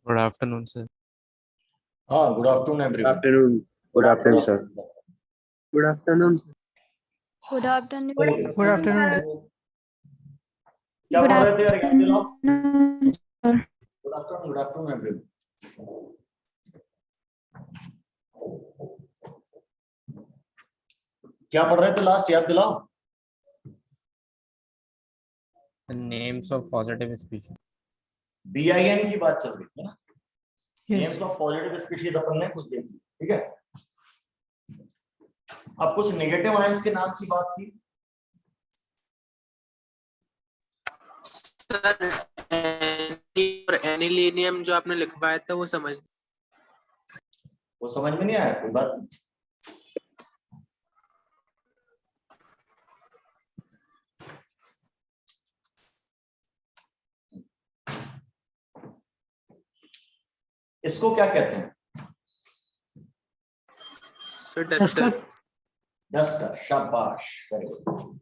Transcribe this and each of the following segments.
Good afternoon, sir. Good afternoon, everyone. Good afternoon, sir. Good afternoon, sir. Good afternoon. Good afternoon, sir. क्या Good पढ़ रहे थे यार? याद दिलाओ। afternoon, sir. Good afternoon, everyone. क्या पढ़ रहे थे लास्ट? याद दिलाओ। The names of positive species. BIN की बात चल रही है ना? नेम्स ऑफ पॉजिटिव स्पीशीज अपन ने कुछ देखी, ठीक है। अब कुछ नेगेटिव आयंस के नाम की बात थी। सर एनिलीनियम जो आपने लिखवाया था वो समझ में नहीं आया, कोई बात नहीं। इसको क्या कहते हैं? डस्टर। शाबाश, वेरी गुड।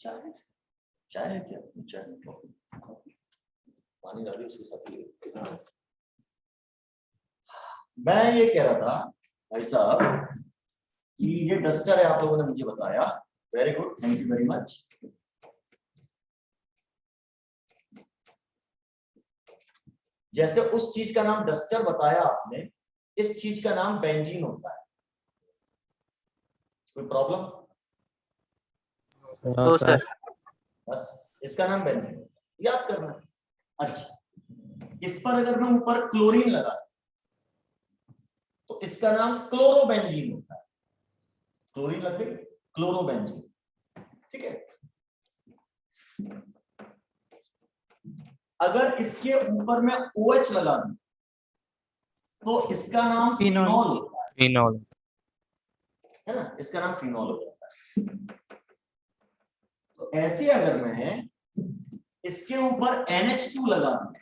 चाय है क्या? चाय कॉफी पानी डालिए उसके साथ ही। मैं ये कह रहा था भाई साहब कि ये डस्टर है, आप लोगों ने मुझे बताया। Very good, thank you very much. जैसे उस चीज का नाम डस्टर बताया आपने, इस चीज का नाम बेंजीन होता है। कोई प्रॉब्लम? तो सर बस इसका नाम बेंजीन होता है, याद करना। अच्छा, इस पर अगर मैं ऊपर क्लोरीन लगा तो इसका नाम क्लोरोबेंजीन होता है। क्लोरीन लग गई, क्लोरोबेंजीन, ठीक है। अगर इसके ऊपर मैं OH लगा दूं तो इसका नाम फिनॉल होता है। Phenol. है ना, इसका नाम फिनॉल होता है। तो ऐसे अगर मैं इसके ऊपर NH2 लगा दूं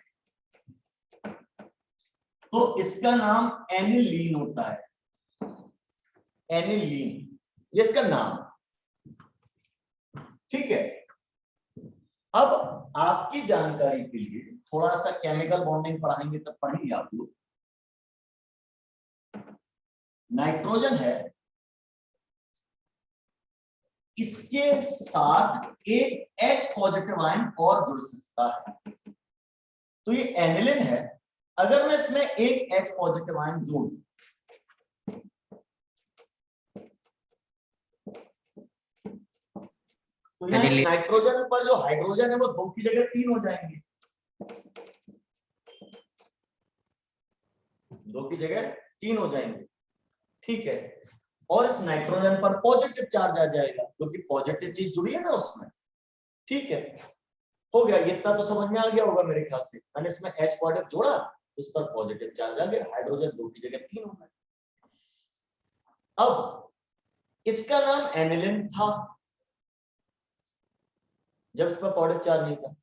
तो इसका नाम एनिलीन होता है। एनिलीन, ये इसका नाम, ठीक है। अब आपकी जानकारी के लिए थोड़ा सा केमिकल बॉन्डिंग पढ़ाएंगे, तब पढ़ेंगे आप लोग। नाइट्रोजन है, इसके साथ एक H पॉजिटिव आयन और जुड़ सकता है, तो ये एनिलिन है। अगर मैं इसमें एक H पॉजिटिव आयन जोड़ तो यहाँ इस नाइट्रोजन पर जो हाइड्रोजन है वो 2 की जगह 3 हो जाएंगे। 2 की जगह 3 हो जाएंगे, ठीक है। और इस नाइट्रोजन पर पॉजिटिव चार्ज आ जाएगा क्योंकि पॉजिटिव चीज जुड़ी है ना उसमें, ठीक है। हो गया, इतना तो समझ में आ गया होगा मेरे ख्याल से। मैंने इसमें H पॉजिटिव जोड़ा, उस पर पॉजिटिव चार्ज आ गया, हाइड्रोजन 2 की जगह 3 हो गया। अब इसका नाम एनिलिन था जब इस पर पॉजिटिव चार्ज नहीं था।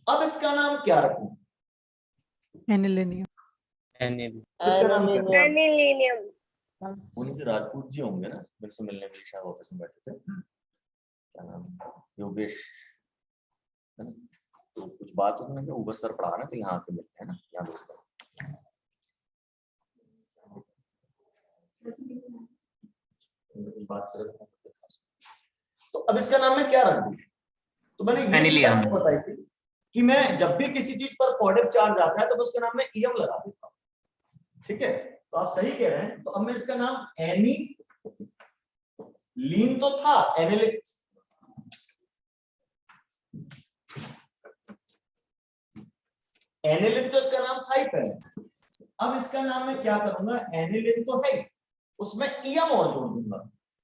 अब इसका नाम क्या रखूं? एनिलीनियम। इसका नाम क्या रखूं? एनिलीनियम। उनके राजपूत जी होंगे ना, मेरे से मिलने के लिए शायद ऑफिस में बैठे थे। क्या नाम? योगेश, है ना? तो कुछ बात उन्होंने कहा ऊबर सर पढ़ा रहे हैं तो यहाँ आके मिलते हैं ना, यहाँ दोस्तों। बात कर रहे थे। तो अब इसका नाम मैं क्या रख दूं? तो मैंने ये चीज आपको बताई थी कि मैं जब भी किसी चीज पर पॉजिटिव चार्ज आता है तो उसका नाम मैं EM लगा देता हूँ, ठीक है। तो आप सही कह रहे हैं। तो अब मैं इसका नाम एनी लीन तो था, एनिलिन, एनिलिन तो इसका नाम था ही पहले। अब इसका नाम मैं क्या करूंगा? एनिलिन तो है, उसमें EM और जोड़ दूंगा,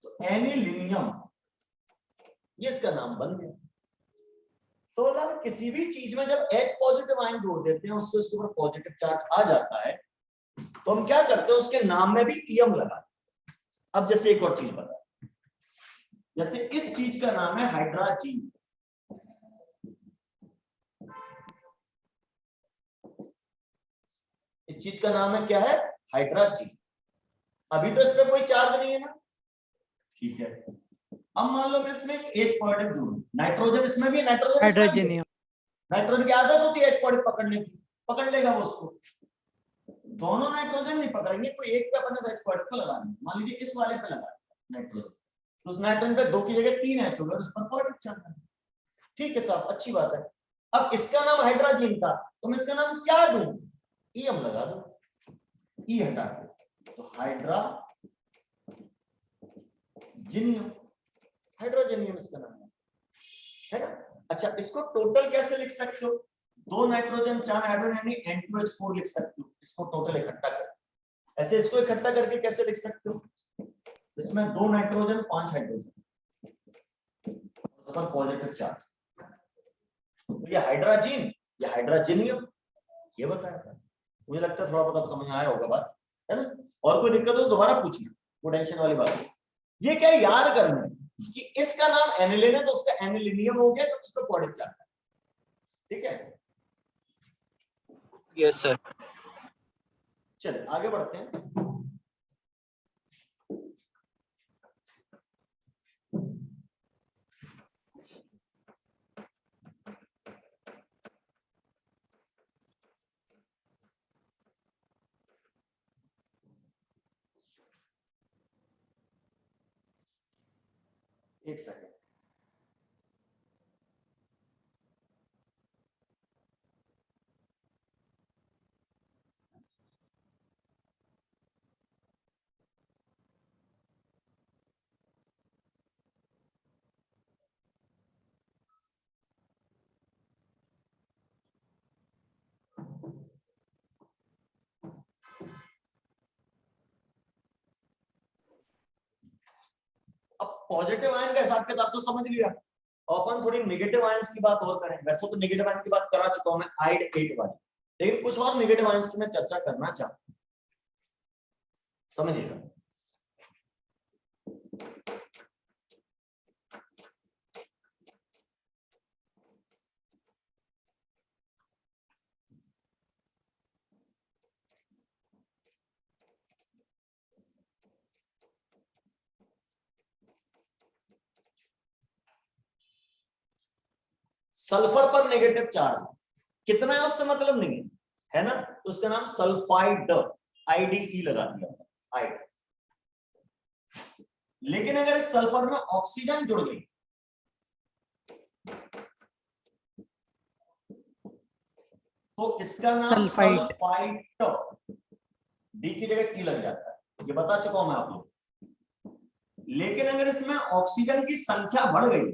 तो एनिलिनियम, ये इसका नाम बन गया। तो मतलब किसी भी चीज में जब H पॉजिटिव आयन जोड़ देते हैं, उससे उसके ऊपर पॉजिटिव चार्ज आ जाता है, तो हम क्या करते हैं? उसके नाम में भी EM लगा। अब जैसे एक और चीज बता, जैसे इस चीज का नाम है हाइड्राजीन, चीज का नाम है क्या है, हाइड्राजीन। अभी तो इस पे कोई चार्ज नहीं है ना, ठीक है। अब मान लो मैं इसमें H पॉजिटिव जोड़ूं, नाइट्रोजन इसमें भी है, नाइट्रोजन हाइड्रोजन। नाइट्रोजन की आदत होती है H पॉजिटिव पकड़ने की, पकड़ लेगा वो उसको। दोनों नाइट्रोजन नहीं पकड़ेंगे, कोई एक पे अपने H पॉजिटिव को लगाना, मान लीजिए इस वाले पे लगा नाइट्रोजन, तो उस नाइट्रोजन पे 2 की जगह 3 H होगा, उस पर पॉजिटिव चार्ज है। ठीक है साहब, अच्छी बात है। अब इसका नाम हाइड्राजीन था, तो मैं इसका नाम क्या दूं, ईएम लगा दो, ई हटा दो, तो हाइड्राजीनियम, हाइड्रोजनियम इसका नाम है ना। अच्छा, इसको टोटल कैसे लिख सकते हो, 2 नाइट्रोजन 4 हाइड्रोजन यानी N2H4 लिख सकते हो, इसको टोटल इकट्ठा कर। ऐसे इसको इकट्ठा करके कैसे लिख सकते हो, इसमें 2 नाइट्रोजन 5 हाइड्रोजन, उस पर पॉजिटिव चार्ज, तो ये हाइड्राजीन, ये हाइड्रोजनियम, ये बताया था। मुझे लगता है थोड़ा बहुत समझ में आया होगा बात, है ना। और कोई दिक्कत हो तो दोबारा पूछना, वो टेंशन वाली बात है। ये क्या याद करना है कि इसका नाम एनिलीन है तो उसका एनिलीनियम हो गया, तो उसको पॉजिटिव चार्ज है, ठीक है। Yes sir. चलिए आगे बढ़ते हैं। एक सेकंड, अब पॉजिटिव आयन का हिसाब किताब तो समझ लिया, और अपन थोड़ी नेगेटिव आयंस की बात और करें। वैसे तो नेगेटिव आयन की बात करा चुका हूं मैं आइड 8 वाली, लेकिन कुछ और नेगेटिव आयंस की मैं चर्चा करना चाहता हूं, समझिएगा। सल्फर पर नेगेटिव चार्ज कितना है उससे मतलब नहीं है ना, तो उसका नाम सल्फाइड, आईडीई लगा दिया, आइड। लेकिन अगर इस सल्फर में ऑक्सीजन जुड़ गई तो इसका नाम सल्फाइड, डी की जगह टी लग जाता है, ये बता चुका हूं मैं आप लोग। लेकिन अगर इसमें ऑक्सीजन की संख्या बढ़ गई,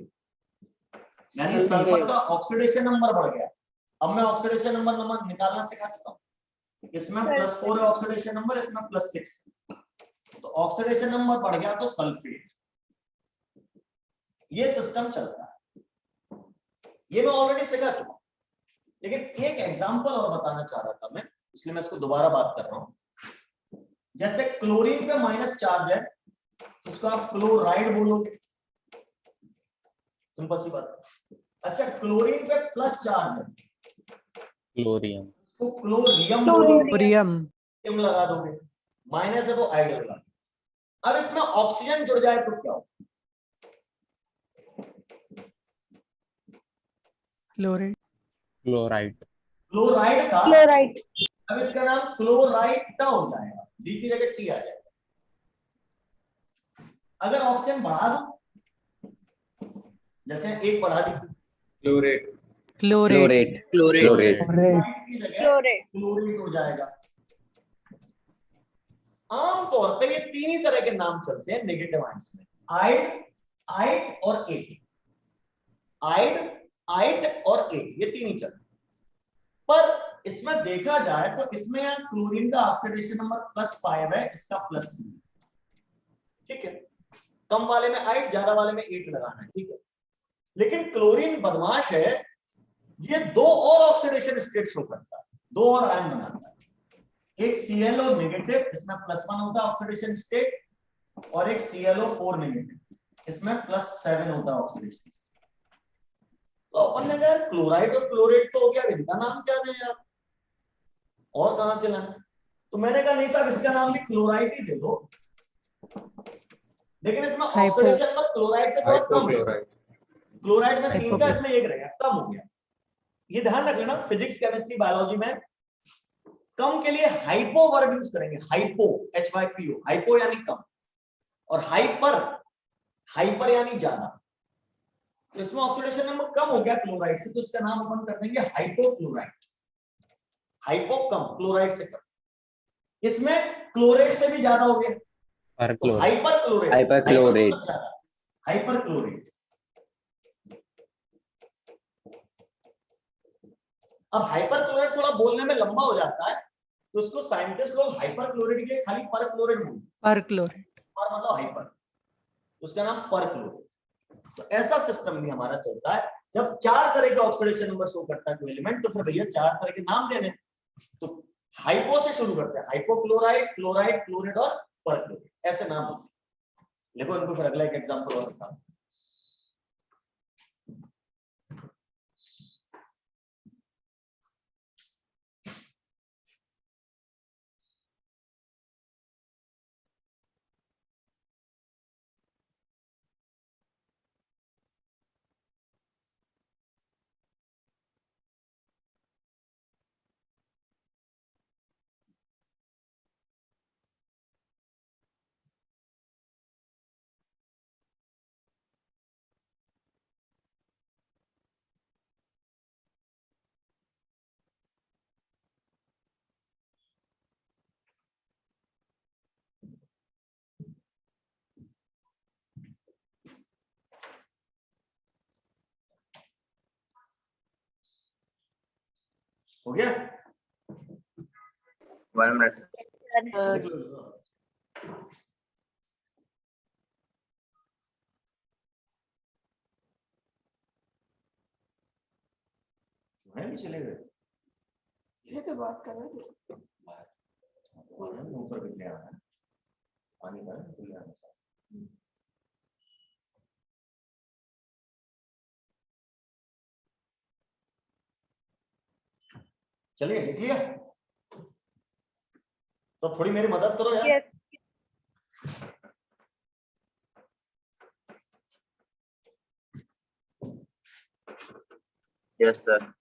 यानी सल्फर का ऑक्सीडेशन नंबर बढ़ गया, अब मैं ऑक्सीडेशन नंबर निकालना सिखा चुका हूं, इसमें +4 है ऑक्सीडेशन नंबर, इसमें +6, तो ऑक्सीडेशन नंबर बढ़ गया तो सल्फेट, ये सिस्टम चलता है, ये मैं ऑलरेडी सिखा चुका हूं। लेकिन एक एग्जांपल और बताना चाह रहा था मैं, इसलिए मैं इसको दोबारा बात कर रहा हूं। जैसे क्लोरीन पे माइनस चार्ज है, उसको आप क्लोराइड बोलोगे, सिंपल सी बात। अच्छा, क्लोरीन पे प्लस चार्ज है, क्लोरियम, तो क्लोरियम बोलोगे, क्लोरियम लगा दोगे, माइनस है तो आइड लगा। अब इसमें ऑक्सीजन जुड़ जाए तो क्या हो, क्लोराइड, क्लोराइड, क्लोराइड था, क्लोराइड, अब इसका नाम क्लोराइड हो जाएगा, डी की जगह टी आ जाएगा। अगर ऑक्सीजन बढ़ा दो, जैसे एक बढ़ा दी, क्लोरेट, क्लोरेट। क्लोरेट, क्लोरीन हो जाएगा। आमतौर पे ये 3 ही तरह के नाम चलते हैं नेगेटिव आयंस में, आइड, आइट और एट, आइड, आइट और एट, ये 3 ही चलते। पर इसमें देखा जाए तो इसमें यहाँ क्लोरीन का ऑक्सीडेशन नंबर +5 है, इसका +3, ठीक है। कम वाले में आइट, ज्यादा वाले में एट लगाना है, ठीक है। लेकिन क्लोरीन बदमाश है, ये 2 और ऑक्सीडेशन स्टेट शो करता है, 2 और आयन बनाता है। एक ClO नेगेटिव, इसमें +1 होता है ऑक्सीडेशन स्टेट, और एक ClO4 नेगेटिव, इसमें +7 होता है ऑक्सीडेशन स्टेट। तो अपन ने कहा क्लोराइड और क्लोरेट तो हो गया, इनका नाम क्या दें यार, और कहां से लाएं। तो मैंने कहा नहीं साहब इसका नाम भी क्लोराइड ही दे दो, लेकिन इसमें ऑक्सीडेशन नंबर क्लोराइड से थोड़ा कम है। क्लोराइड में 3 था, इसमें 1 रहेगा, कम हो गया। ये ध्यान रख लेना, फिजिक्स केमिस्ट्री बायोलॉजी में कम के लिए हाइपो वर्ड यूज करेंगे, हाइपो, HYPO, हाइपो यानी कम, और हाइपर, हाइपर यानी ज्यादा। तो इसमें ऑक्सीडेशन नंबर कम हो गया क्लोराइड से, तो इसका नाम अपन कर देंगे हाइपोक्लोराइड। हाइपो कम, क्लोराइड से कम। इसमें क्लोरेट से भी ज्यादा हो गया, तो hyper chlorate, hyper chlorate, hyper chlorate. अब हाइपर क्लोरेट थोड़ा बोलने में लंबा हो जाता है, तो उसको साइंटिस्ट लोग हाइपर क्लोरेट के खाली पर क्लोरेट बोलते हैं। पर क्लोरेट, पर मतलब हाइपर, उसका नाम पर क्लोरेट। तो ऐसा सिस्टम भी हमारा चलता है, जब 4 तरह के ऑक्सीडेशन नंबर शो करता है कोई एलिमेंट, तो फिर भैया 4 तरह के नाम देने। तो हाइपो से शुरू करते हैं, हाइपोक्लोराइड, क्लोराइड, क्लोरेट और पर क्लोरेट, ऐसे नाम होते हैं। देखो इनको फिर अगला एक एग्जांपल और बताऊं। हो गया? 1 मिनट। चले गए, ये तो बात कर रहे थे। ऊपर भी ले आना है, पानी का तो ले आना साथ। चलिए लिख लिया, तो थोड़ी मेरी मदद करो यार। Yes. Yes sir.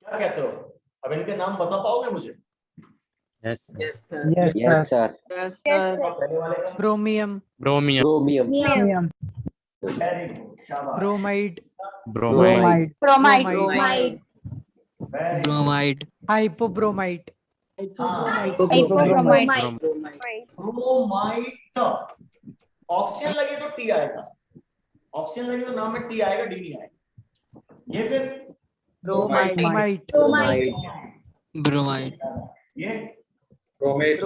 क्या कहते हो, अब इनके नाम बता पाओगे मुझे? Yes yes sir. पहले वाले का bromium, bromium, chromium, very good, शाबाश। Bromide, bromide, Bromide. Very good, hypobromide, Hypobromide. Bromite. Oxygen लगी तो टी आएगा, ऑक्सीजन लगी तो नाम में टी आएगा, डी नहीं आएगा। ये फिर ब्रोमाइड, ब्रोमाइड, ये ब्रोमेट,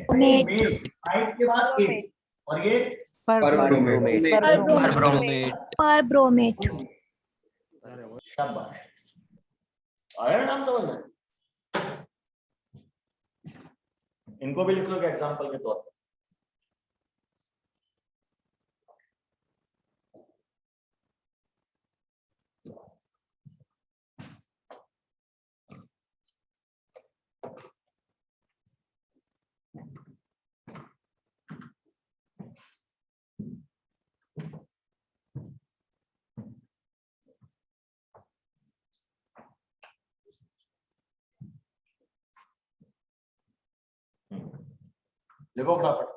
माइट के बाद ए, और ये Perbromate. शाबाश, आया ना नाम समझ में? इनको भी लिख लो एग्जांपल के तौर पर। लिखो फटाफट।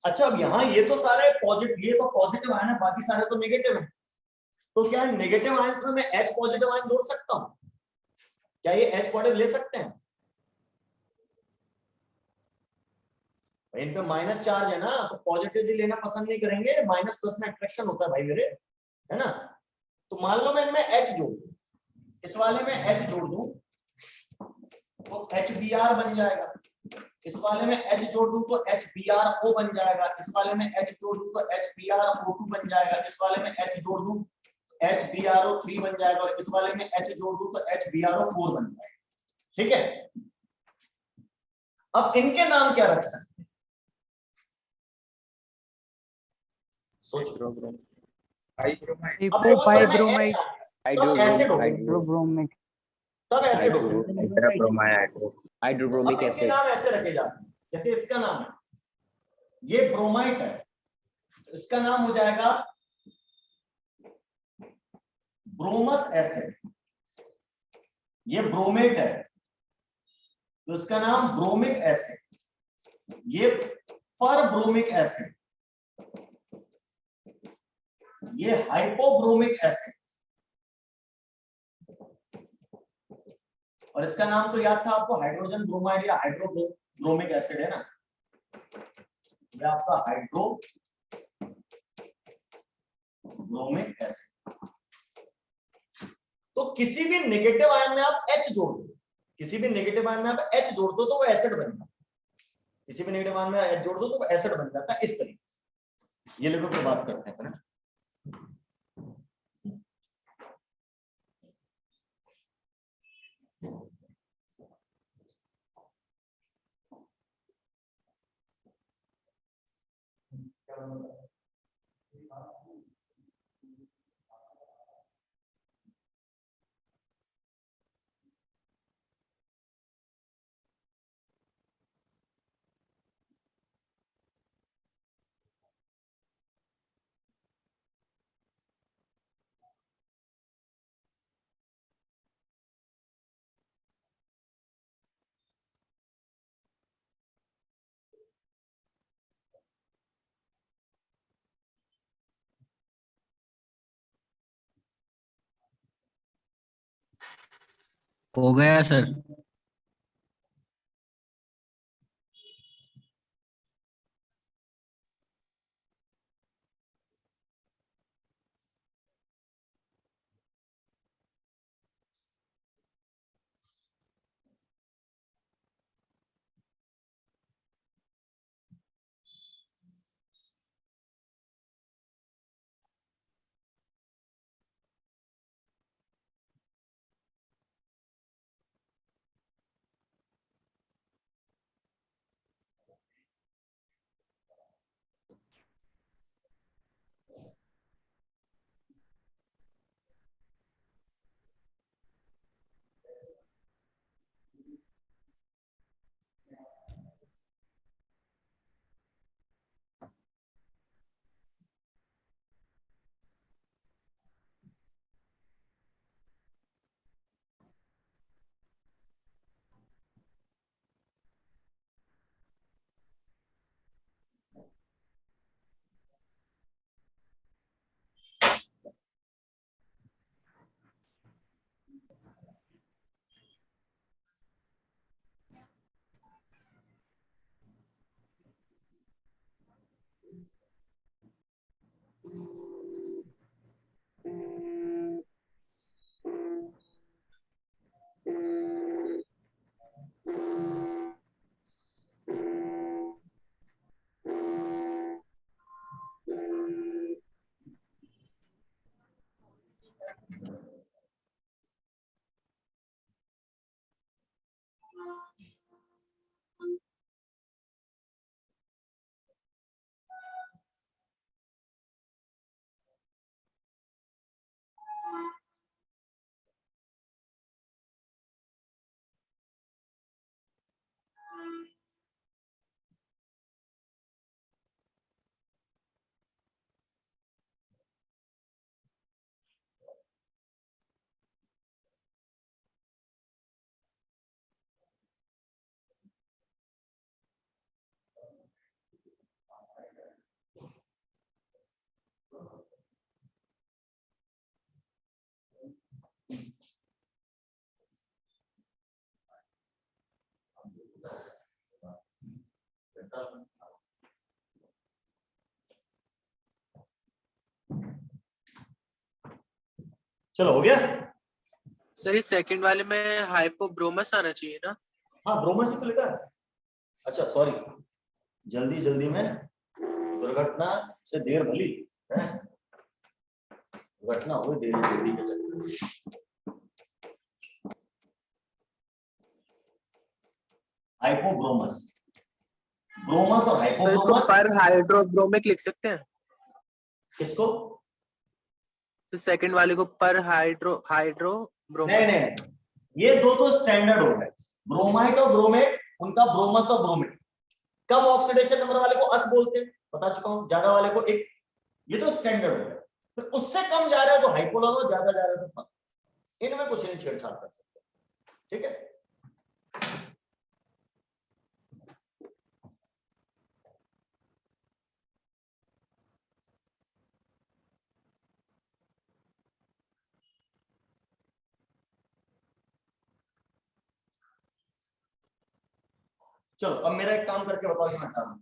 अच्छा, अब यहाँ ये तो सारे पॉजिटिव, ये तो पॉजिटिव आयन है, बाकी सारे तो नेगेटिव है। तो क्या नेगेटिव आयंस में मैं H पॉजिटिव आयन जोड़ सकता हूँ? क्या ये H पॉजिटिव ले सकते हैं? इन पे माइनस चार्ज है ना, तो पॉजिटिवली लेना पसंद नहीं करेंगे, माइनस प्लस में अट्रैक्शन होता है भाई मेरे, है ना। तो मान लो मैं इनमें H जोड़ दूं, इस वाले में H जोड़ दूं तो HBr बन जाएगा, इस वाले में H जोड़ दूं तो HBrO बन जाएगा, इस वाले में H जोड़ दूं तो HBrO2 बन जाएगा, इस वाले में H जोड़ दूं HBrO3 बन जाएगा, और इस वाले में H जोड़ दूं तो HBrO4 बन जाएगा। ठीक है, अब इनके नाम क्या रख सकते हैं, सोचो। हाइपोब्रोमाइड तब एसिड हो, हाइड्रोब्रोमिक तब एसिड हो, हाइड्रोब्रोमिक अब इनके एसिड नाम ऐसे रखे जाते हैं, जैसे इसका नाम है, ये ब्रोमाइट है, तो इसका नाम हो जाएगा ब्रोमस एसिड। ये ब्रोमेट है तो इसका नाम ब्रोमिक एसिड। ये पर ब्रोमिक एसिड, ये हाइपोब्रोमिक एसिड, और इसका नाम तो याद था आपको, हाइड्रोजन ब्रोमाइड या हाइड्रोब्रोमिक एसिड है ना, ये आपका हाइड्रोब्रोमिक एसिड। तो किसी भी नेगेटिव आयन में आप H जोड़ दो, किसी भी नेगेटिव आयन में आप H जोड़ दो तो वो एसिड बन जाता है, किसी भी नेगेटिव आयन में H जोड़ दो तो वो एसिड बन जाता है, इस तरीके से। ये लोगों की बात करते हैं ना। हो गया सर। चलो हो गया। सर ये सेकंड वाले में हाइपोब्रोमस आना चाहिए ना? हाँ ब्रोमस ही तो लिखा है। अच्छा सॉरी, जल्दी जल्दी में दुर्घटना से देर भली है, दुर्घटना हुई देर जल्दी के चक्कर में। हाइपोब्रोमस, ब्रोमस और सर इसको हाइपोब्रोमस। पर हाइड्रोब्रोमिक लिख सकते हैं? किसको? तो सेकंड वाले को पर नहीं हाइड्रोब्रोमस। नहीं, ये दो तो स्टैंडर्ड हो गए, ब्रोमाइट और ब्रोमेट, उनका ब्रोमस और ब्रोमेट। कम ऑक्सीडेशन नंबर वाले को अस बोलते हैं, बता चुका हूं, ज्यादा वाले को एक, ये तो स्टैंडर्ड हो गया। फिर उससे कम जा रहा है तो हाइपोलर, ज्यादा जा रहा है तो, इनमें कुछ नहीं छेड़छाड़ कर सकते, ठीक है। चलो अब मेरा एक काम करके बताओ, ये मैं हटा दूं।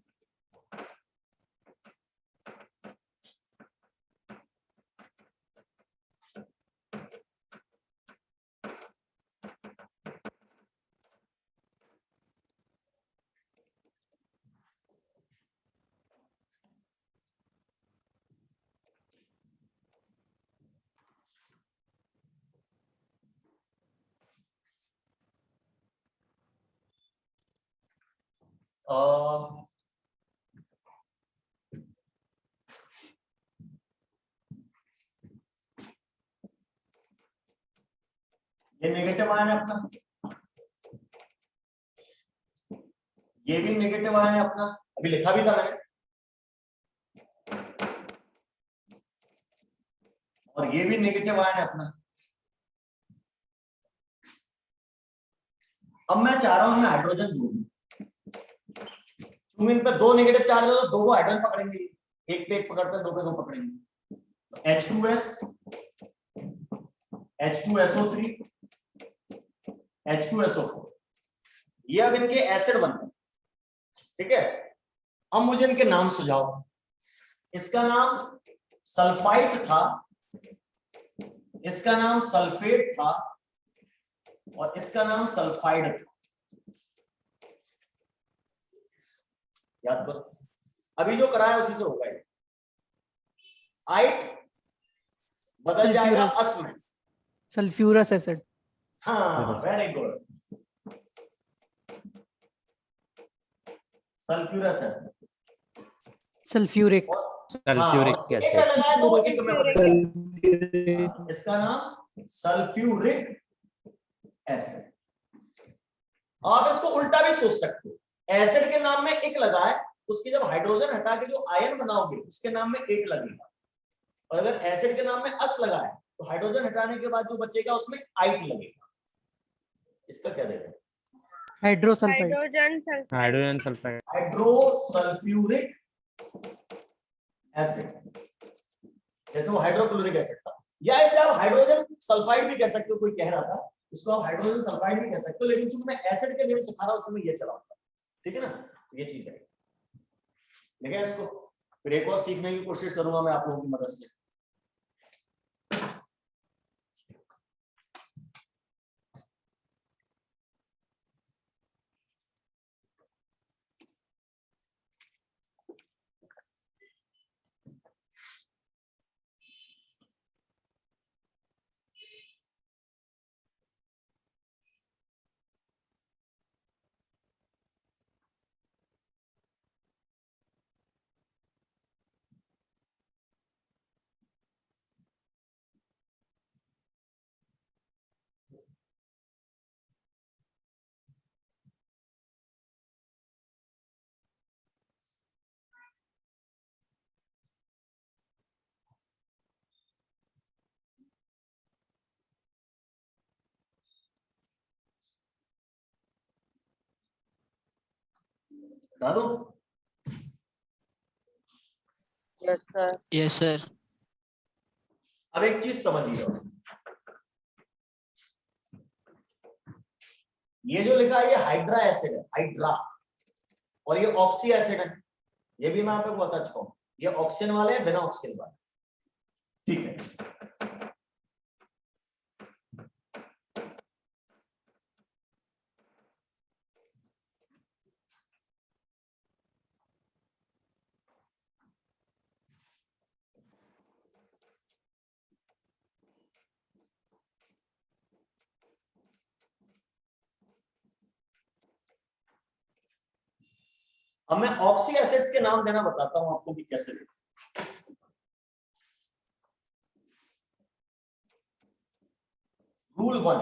ये नेगेटिव आयन है अपना, ये भी नेगेटिव आयन है अपना, अभी लिखा भी था मैंने, और ये भी नेगेटिव आयन है अपना। अब मैं चाह रहा हूं मैं हाइड्रोजन जोड़ूं, इन पे दो नेगेटिव चार्ज है तो दो को हाइड्रोजन पकड़ेंगे, एक पे एक पकड़ते हैं, दो पे दो पकड़ेंगे। H2S, H2SO3, H2SO4, ये अब इनके एसिड बन गए, ठीक है। अब मुझे इनके नाम सुझाओ। इसका नाम सल्फाइट था, इसका नाम सल्फेट था, और इसका नाम सल्फाइड था। याद करो, अभी जो कराया उसी से होगा। आइट बदल जाएगा अस में, सल्फ्यूरस एसिड। हाँ very good, sulphurous acid, sulphuric. Sulphuric एक एसिड। लगाया तो वो एक में बदल जाएगा। इसका नाम सल्फ्यूरिक एसिड। आप इसको उल्टा भी सोच सकते हो, एसिड के नाम में एक लगा है, उसकी जब हाइड्रोजन हटा के जो आयन बनाओगे उसके नाम में एक लगेगा, और अगर एसिड के नाम में अस लगा है तो हाइड्रोजन हटाने के बाद जो बचेगा उसमें आइट लगेगा। इसका क्या देगा? Hydrosulphide. Hydrogen sulphide. Hydrosulphuric acid, जैसे वो हाइड्रोक्लोरिक एसिड था, या इसे आप हाइड्रोजन सल्फाइड भी कह सकते हो, कोई कह रहा था इसको आप हाइड्रोजन सल्फाइड भी कह सकते हो, लेकिन चूंकि मैं एसिड के नेम सिखा रहा हूं उसमें ये चलाऊंगा, ठीक है ना। ये चीज है, देखिए इसको फिर एक और सीखने की कोशिश करूंगा मैं आप लोगों की मदद से। बता दो। Yes sir. अब एक चीज समझिए, ये जो लिखा है ये हाइड्रा एसिड है, हाइड्रा, और ये ऑक्सी एसिड है, ये भी मैं आपको बता चुका हूं, ये ऑक्सीजन वाले हैं बिना ऑक्सीजन वाले, ठीक है। अब मैं ऑक्सी एसिड्स के नाम देना बताता हूं आपको कि कैसे देना। Rule 1.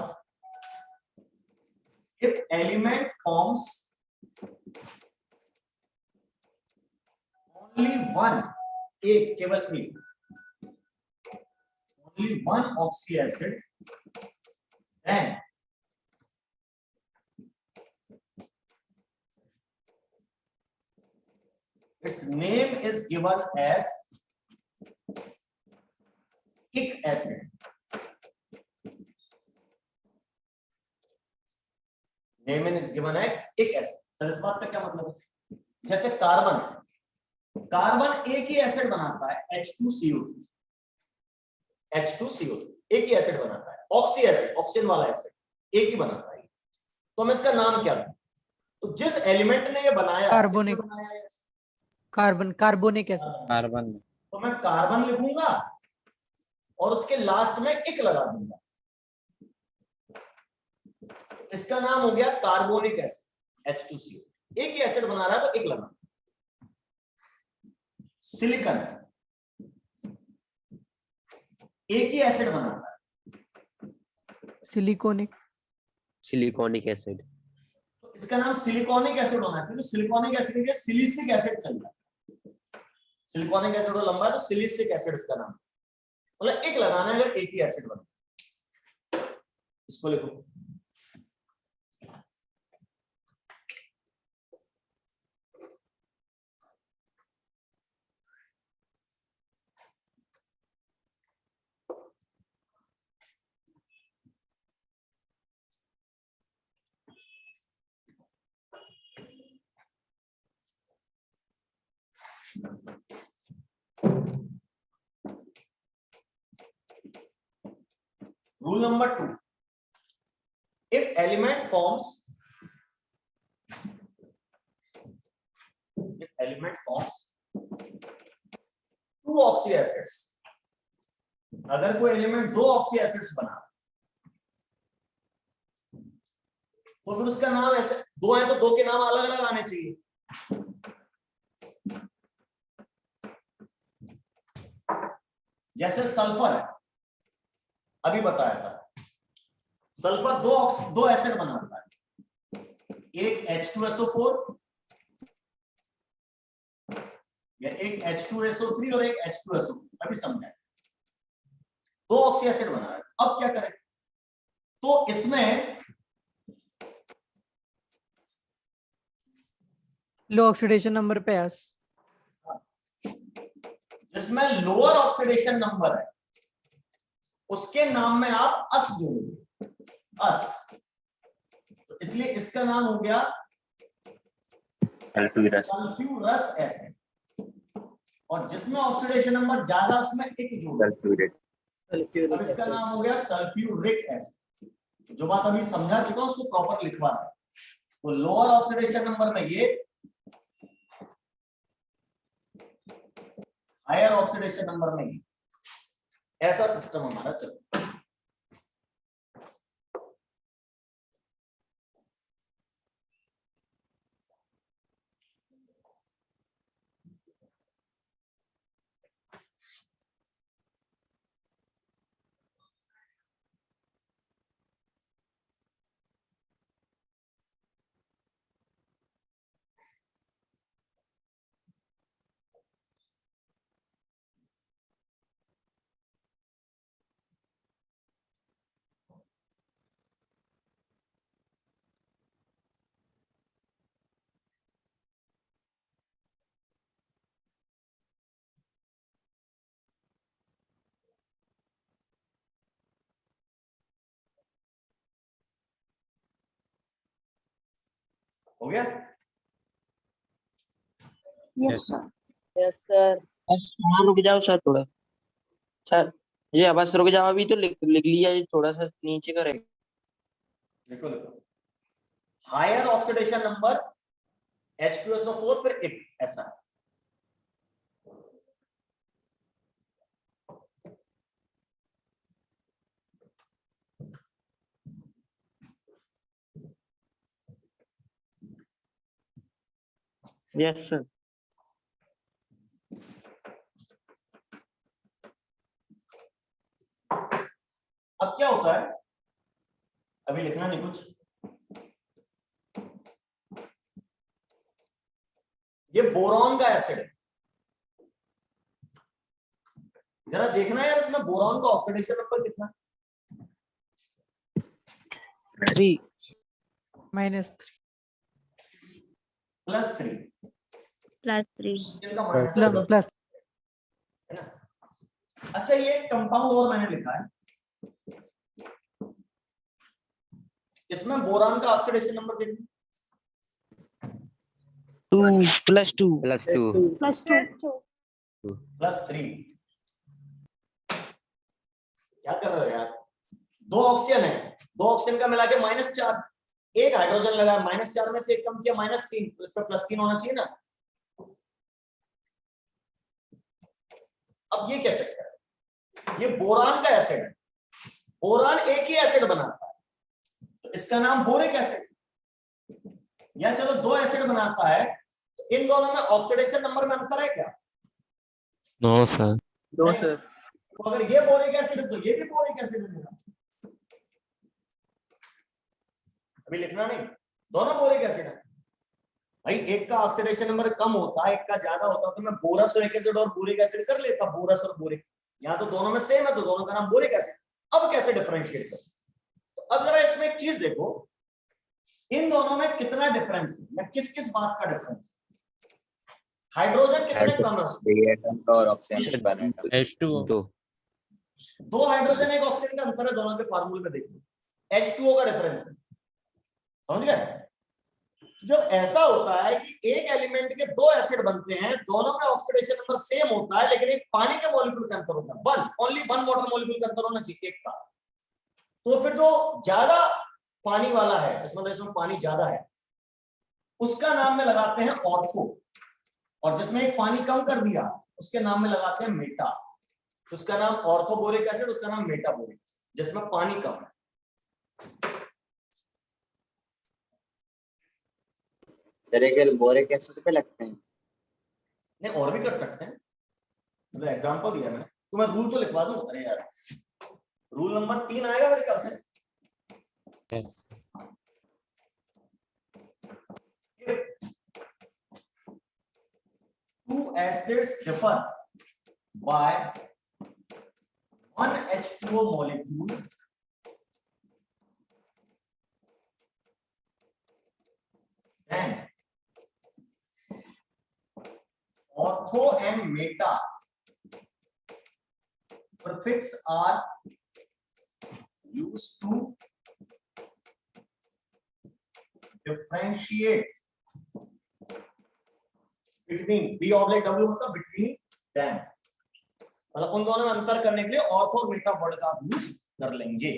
If element forms only one, एक केवल एक, only one oxy acid, then its name is given as ic acid. Name is given as ic acid. Sir इस बात का क्या मतलब है? जैसे कार्बन एक ही एसिड बनाता है H2CO3, H2CO3 एक ही एसिड बनाता है। ऑक्सी एसिड, ऑक्सीजन वाला एसिड एक ही बनाता है। तो मैं इसका नाम क्या दूं? तो जिस एलिमेंट ने ये बनाया, कार्बोनिक, किसने बनाया है? Carbonic acid. कार्बन। तो मैं कार्बन लिखूंगा और उसके लास्ट में इक लगा दूंगा, इसका नाम हो गया कार्बोनिक एसिड H2CO। एक ही एसिड बना रहा है तो इक लगा। सिलिकॉन एक ही एसिड बनाता है, सिलिकॉनिक, सिलिकॉनिक एसिड। तो इसका नाम सिलिकॉनिक एसिड होना चाहिए। तो सिलिकॉनिक एसिड के सिलिसिक एसिड चल रहा है, सिलिकॉनिक एसिड लंबा है तो सिलिसिक एसिड इसका नाम। मतलब एक लगाना है अगर एक ही एसिड बना। इसको लिखो। Rule number 2. If element forms two oxy acids, अगर कोई एलिमेंट दो ऑक्सी एसिड्स बना तो फिर उसका नाम ऐसे, दो है तो दो के नाम अलग अलग आने चाहिए। जैसे सल्फर है, अभी बताया था, सल्फर दो एसिड बनाता है, एक H2SO4 या एक H2SO3 और एक H2SO, अभी समझा। दो ऑक्सी एसिड बना रहा है, अब क्या करें? तो इसमें लो ऑक्सीडेशन नंबर पे एस, जिसमें लोअर ऑक्सीडेशन नंबर है उसके नाम में आप अस जोड़ोगे, अस। तो इसलिए इसका नाम हो गया सल्फ्यूरस एसिड, और जिसमें ऑक्सीडेशन नंबर ज्यादा उसमें एक जोड़ोगे, अब इसका नाम हो गया सल्फ्यूरिक एसिड। जो बात अभी समझा चुका हूं उसको प्रॉपर लिखवा रहा है। तो लोअर ऑक्सीडेशन नंबर में ये, हायर ऑक्सीडेशन नंबर में ये, ऐसा सिस्टम हमारा चलता है। हो गया? Yes, sir. Yes sir. हाँ रुक जाओ सर थोड़ा, सर ये बस रुक जाओ, अभी तो लिख लिया, ये थोड़ा सा नीचे करेगा। लिखो लिखो। हायर ऑक्सीडेशन नंबर H2SO4 फिर एक, ऐसा है। Yes sir. अब क्या होता है, अभी लिखना नहीं कुछ, ये बोरॉन का एसिड है, जरा देखना यार इसमें बोरॉन का ऑक्सीडेशन नंबर कितना, 3 -3 +3, +3 इनका माइनस प्लस है ना। अच्छा ये कंपाउंड और मैंने लिखा है, इसमें बोरान का ऑक्सीडेशन नंबर देखिए 2 +2 +2 +3। क्या कर रहे हो यार, 2 ऑक्सीजन है, 2 ऑक्सीजन का मिला के -4, एक हाइड्रोजन लगा, -4 में से एक कम किया -3, तो इस पर +3 होना चाहिए ना। अब ये क्या चक्कर है, ये बोरान का एसिड है, बोरान एक ही एसिड बनाता है, तो इसका नाम बोरिक एसिड, या चलो 2 एसिड बनाता है, तो इन दोनों में ऑक्सीडेशन नंबर में अंतर है क्या? No sir. दो सर। तो अगर ये बोरिक एसिड है तो ये भी बोरिक एसिड है, अभी लिखना नहीं, दोनों बोरिक एसिड है भाई। एक का ऑक्सीडेशन नंबर कम होता है, एक का ज्यादा होता है, तो मैं बोरसोइक एसिड और बोरिक एसिड कर लेता, बोरस और बोरिक, यहाँ तो दोनों में सेम है तो दोनों का नाम बोरिक एसिड। अब कैसे डिफरेंशिएट करें, तो अब जरा इसमें एक चीज देखो, इन दोनों में कितना डिफरेंस है, या किस किस बात का डिफरेंस है, हाइड्रोजन कितने कम है उसमें, और ऑक्सीजन बने H2O 2 2 हाइड्रोजन एक ऑक्सीजन का अंतर है, दोनों के फार्मूले में देखिए H2O का डिफरेंस है, समझ गए। जब ऐसा होता है कि एक एलिमेंट के 2 एसिड बनते हैं, दोनों में ऑक्सीडेशन नंबर सेम होता है, लेकिन एक पानी के मॉलिक्यूल का अंतर होता है, ओनली वन वाटर मॉलिक्यूल का अंतर होना चाहिए एक का, तो फिर जो ज्यादा पानी वाला है, जिसमें इसमें पानी ज्यादा है, उसका नाम में लगाते हैं ऑर्थो, और जिसमें एक पानी कम कर दिया उसके नाम में लगाते हैं मेटा, उसका नाम ऑर्थोबोरिक एसिड, उसका नाम मेटाबोरिक एसिड, जिसमें पानी कम है। बोरिक एसिड पे लगते हैं। नहीं और भी कर सकते हैं, मतलब एग्जांपल दिया मैंने, तो मैं रूल तो लिखवा दूं, अरे यार रूल नंबर 3 आएगा मेरे ख्याल से। yes. Two acids differ by 1 H2O molecule, then ortho and meta prefix are used to differentiate between B/W मतलब between them, मतलब उन दोनों में अंतर करने के लिए ऑर्थो और मेटा वर्ड का यूज कर लेंगे।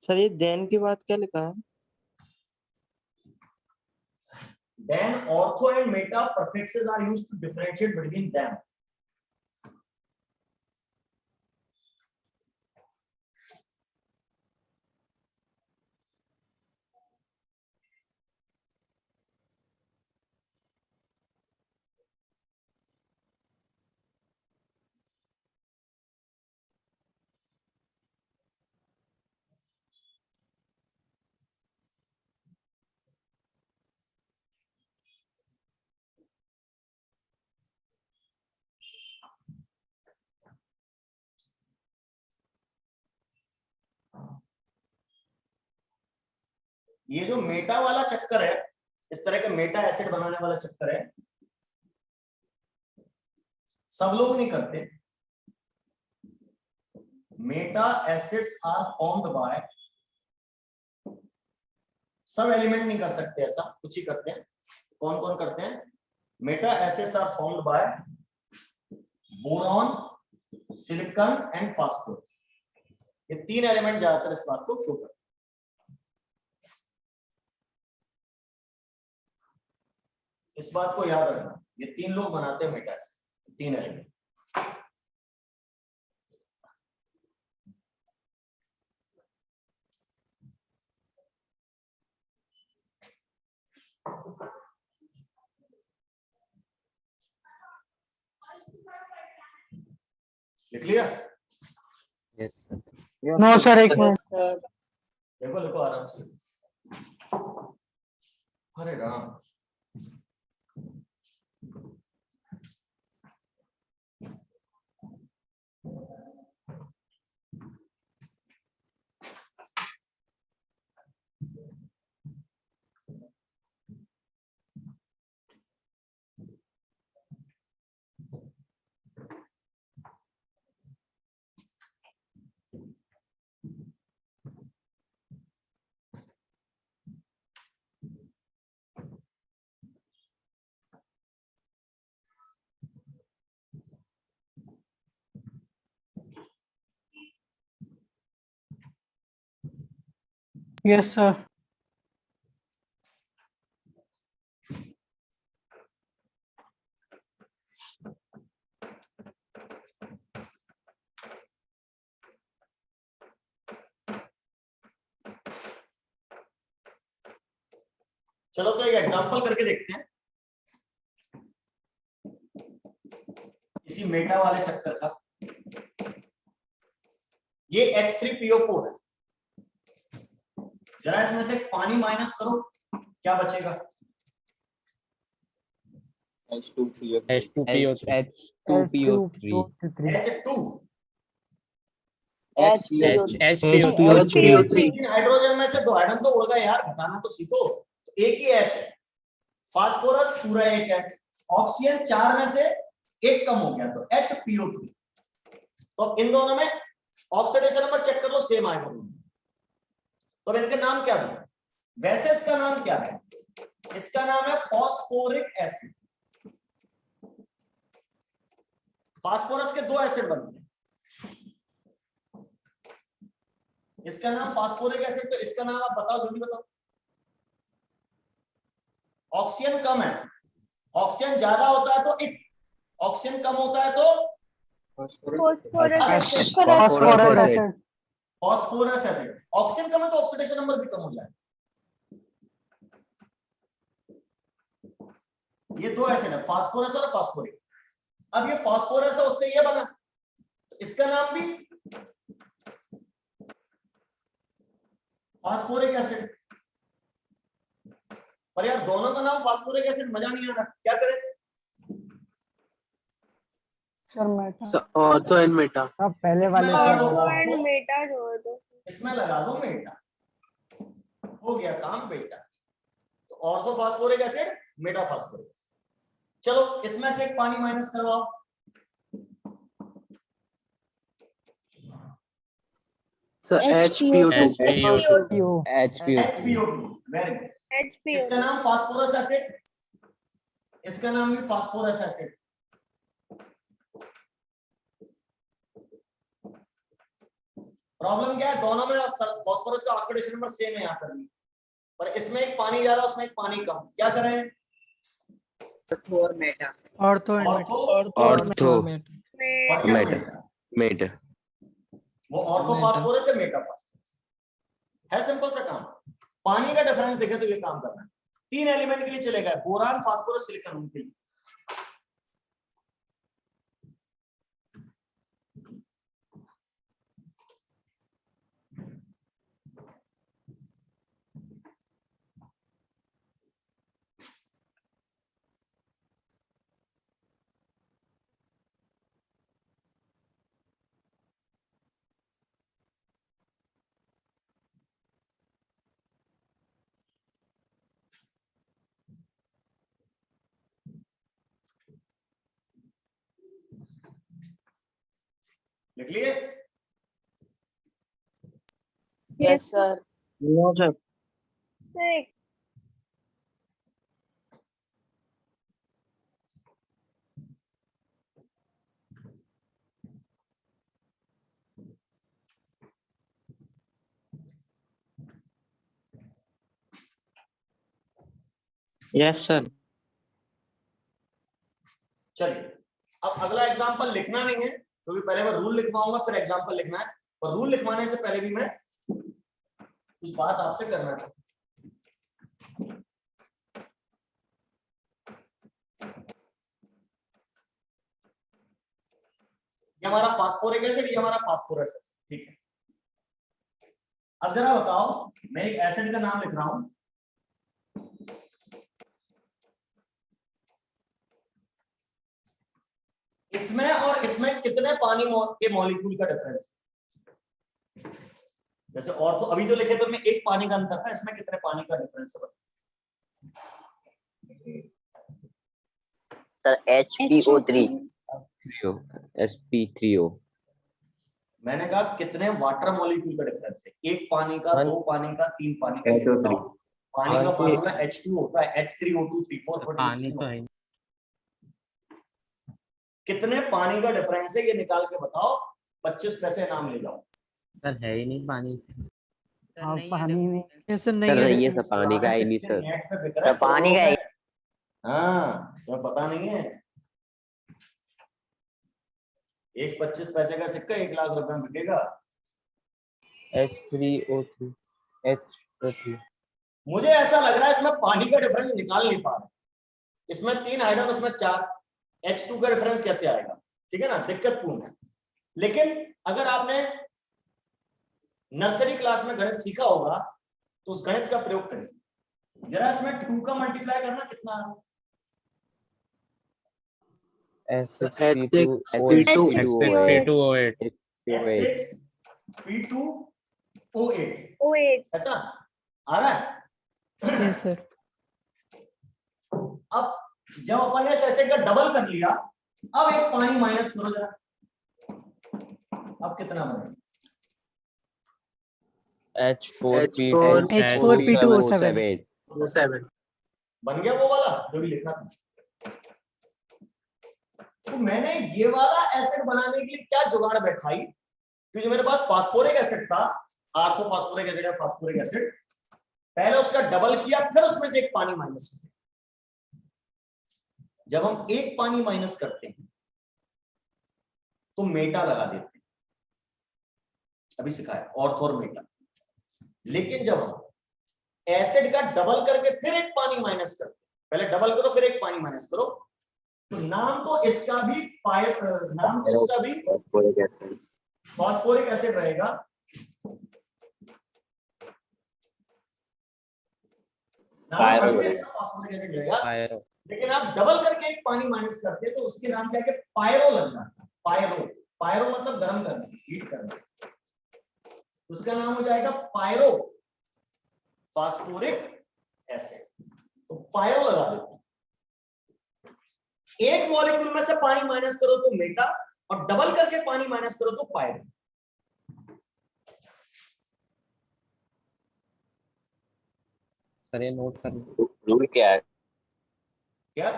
सर ये देन के बाद क्या लिखा है? Then ortho and meta prefixes are used to differentiate between them. ये जो मेटा वाला चक्कर है, इस तरह का मेटा एसिड बनाने वाला चक्कर है, सब लोग नहीं करते, meta acids are formed by, सब एलिमेंट नहीं कर सकते ऐसा, कुछ ही करते हैं। कौन कौन करते हैं? Meta acids are formed by boron, silicon and phosphorus. ये तीन एलिमेंट ज्यादातर इस बात को शो करते हैं। इस बात को याद रखना, ये तीन लोग बनाते हैं मेटा एसिड, तीन एलिमेंट। लिख लिया? Yes, sir. नो सर, एक मिनट। देखो लिखो आराम से। अरे राम, यस सर। चलो तो एक एग्जांपल करके देखते हैं इसी मेटा वाले चक्कर का। ये H3PO4 है, जरा इसमें से पानी माइनस करो, क्या बचेगा? H2PO3 H2PO3. H2PO3. H2 HPO3 तीन हाइड्रोजन में से दो हाइड्रोजन तो उड़ गए यार, घटाना तो सीखो। तो एक ही H है, फास्फोरस पूरा एक है, ऑक्सीजन चार में से एक कम हो गया तो HPO3। तो इन दोनों में ऑक्सीडेशन नंबर चेक कर लो, सेम आएगा। तो इनके नाम क्या दूं? वैसे इसका नाम क्या है? इसका नाम है फॉस्फोरिक एसिड। फास्फोरस के दो एसिड बनते हैं, इसका नाम फास्फोरिक एसिड। तो इसका नाम आप बताओ, जल्दी बताओ। ऑक्सीजन कम है, ऑक्सीजन ज्यादा होता है तो इट, ऑक्सीजन कम होता है तो फॉस्फोरस एसिड। ऑक्सीजन कम है तो ऑक्सीडेशन नंबर भी कम हो जाए। ये दो एसिड है, फास्फोरस और फास्फोरिक। अब ये फास्फोरस है, उससे ये बना, तो इसका नाम भी फास्फोरिक एसिड। पर यार दोनों का नाम फास्फोरिक एसिड, मजा नहीं आ रहा, क्या करें? Sir Meta ortho and Meta. अब पहले वाले इसमें लगा दो का ऑर्थो, मेटा जोड़ दो। इसमें लगा दो मेटा, हो गया काम बेटा। तो ortho phosphoric acid, Meta phosphoric acid. चलो इसमें से एक पानी माइनस करवाओ। Sir HPO2 HPO2, very good. इसका नाम फास्फोरस एसिड, इसका नाम भी फास्फोरस एसिड। प्रॉब्लम क्या है? दोनों में फास्फोरस का ऑक्सीडेशन नंबर सेम है यहाँ पर भी, पर इसमें एक पानी जा रहा है, उसमें एक पानी कम। क्या करें? ऑर्थो मेटा वो ऑर्थो फास्फोरस है, मेटा फास्फोरस है। सिंपल सा काम। पानी का डिफरेंस देखे तो ये काम करना है। तीन एलिमेंट के लिए चलेगा, बोरान, फास्फोरस, सिलिकॉन, उनके लिए। लिख लिए? Yes sir. No sir. Yes sir. चलिए अब अगला एग्जांपल लिखना नहीं है क्योंकि पहले मैं रूल लिखवाऊंगा फिर एग्जांपल लिखना है, और रूल लिखवाने से पहले भी मैं कुछ बात आपसे करना चाहता हूं। ये हमारा फास्फोरिक एसिड, ये हमारा फास्फोरस एसिड, ठीक है। अब जरा बताओ, मैं एक एसिड का नाम लिख रहा हूं, इसमें और इसमें कितने पानी के मॉलिक्यूल का डिफरेंस है? जैसे और तो अभी जो लिखे तो में एक पानी का अंतर था, इसमें कितने पानी का डिफरेंस है? सर HPO3 sp3o मैंने कहा कितने वाटर मॉलिक्यूल का डिफरेंस है? एक पानी का, One. दो पानी का, तीन पानी का। HO3 पानी का One. फार्मूला H2 होता है, H3O2 3 पानी तो है। कितने पानी का डिफरेंस है ये निकाल के बताओ, 25 पैसे इनाम ले जाओ। सर है ही नहीं पानी। हाँ पानी में ऐसे नहीं सर है ये सब पानी का है नहीं सर। नेट पे बिक रहा है, सर, पानी का है। हाँ तो पता नहीं है, एक 25 पैसे का सिक्का 1 लाख रुपए में बिकेगा। H3O3 H3 मुझे ऐसा लग रहा है इसमें पानी का डिफरेंस निकाल नहीं पा रहे, इसमें 3 हाइड्रोजन उसमें 4, H2 का डिफरेंस कैसे आएगा? ठीक है ना, दिक्कत पूर्ण है। लेकिन अगर आपने नर्सरी क्लास में गणित सीखा होगा तो उस गणित का प्रयोग करें। जरा इसमें 2 का मल्टीप्लाई करना कितना है? H6P2O8 S6P2O8 ऐसा आ रहा है? Yes sir. अब जब अपन ने इस एसिड का डबल कर लिया, अब एक पानी माइनस करो जरा, अब कितना बनेगा? H4P2O7 बन गया वो वाला जो भी लिखा था। तो मैंने ये वाला एसिड बनाने के लिए क्या जुगाड़ बैठाई, क्योंकि मेरे पास फास्फोरिक एसिड था, आर्थोफास्फोरिक एसिड है फास्फोरिक एसिड, पहले उसका डबल किया फिर उसमें से एक पानी माइनस किया। जब हम एक पानी माइनस करते हैं तो मेटा लगा देते हैं, अभी सिखाया ऑर्थो और मेटा। लेकिन जब हम एसिड का डबल करके फिर एक पानी माइनस करते हैं, पहले डबल करो फिर एक पानी माइनस करो, तो नाम तो इसका भी नाम तो इसका भी फास्फोरिक एसिड रहेगा, नाम भी इसका फास्फोरिक एसिड रहेगा। लेकिन आप डबल करके एक पानी माइनस करते हैं तो उसके नाम क्या है? पायरो लगना है। पायरो, पायरो मतलब गर्म करना, हीट करना, उसका नाम हो जाएगा पायरो फास्फोरिक एसिड। तो पायरो लगा देते हैं। एक मॉलिक्यूल में से पानी माइनस करो तो मेटा, और डबल करके पानी माइनस करो तो पायरो। सर ये नोट कर रूल क्या है? क्या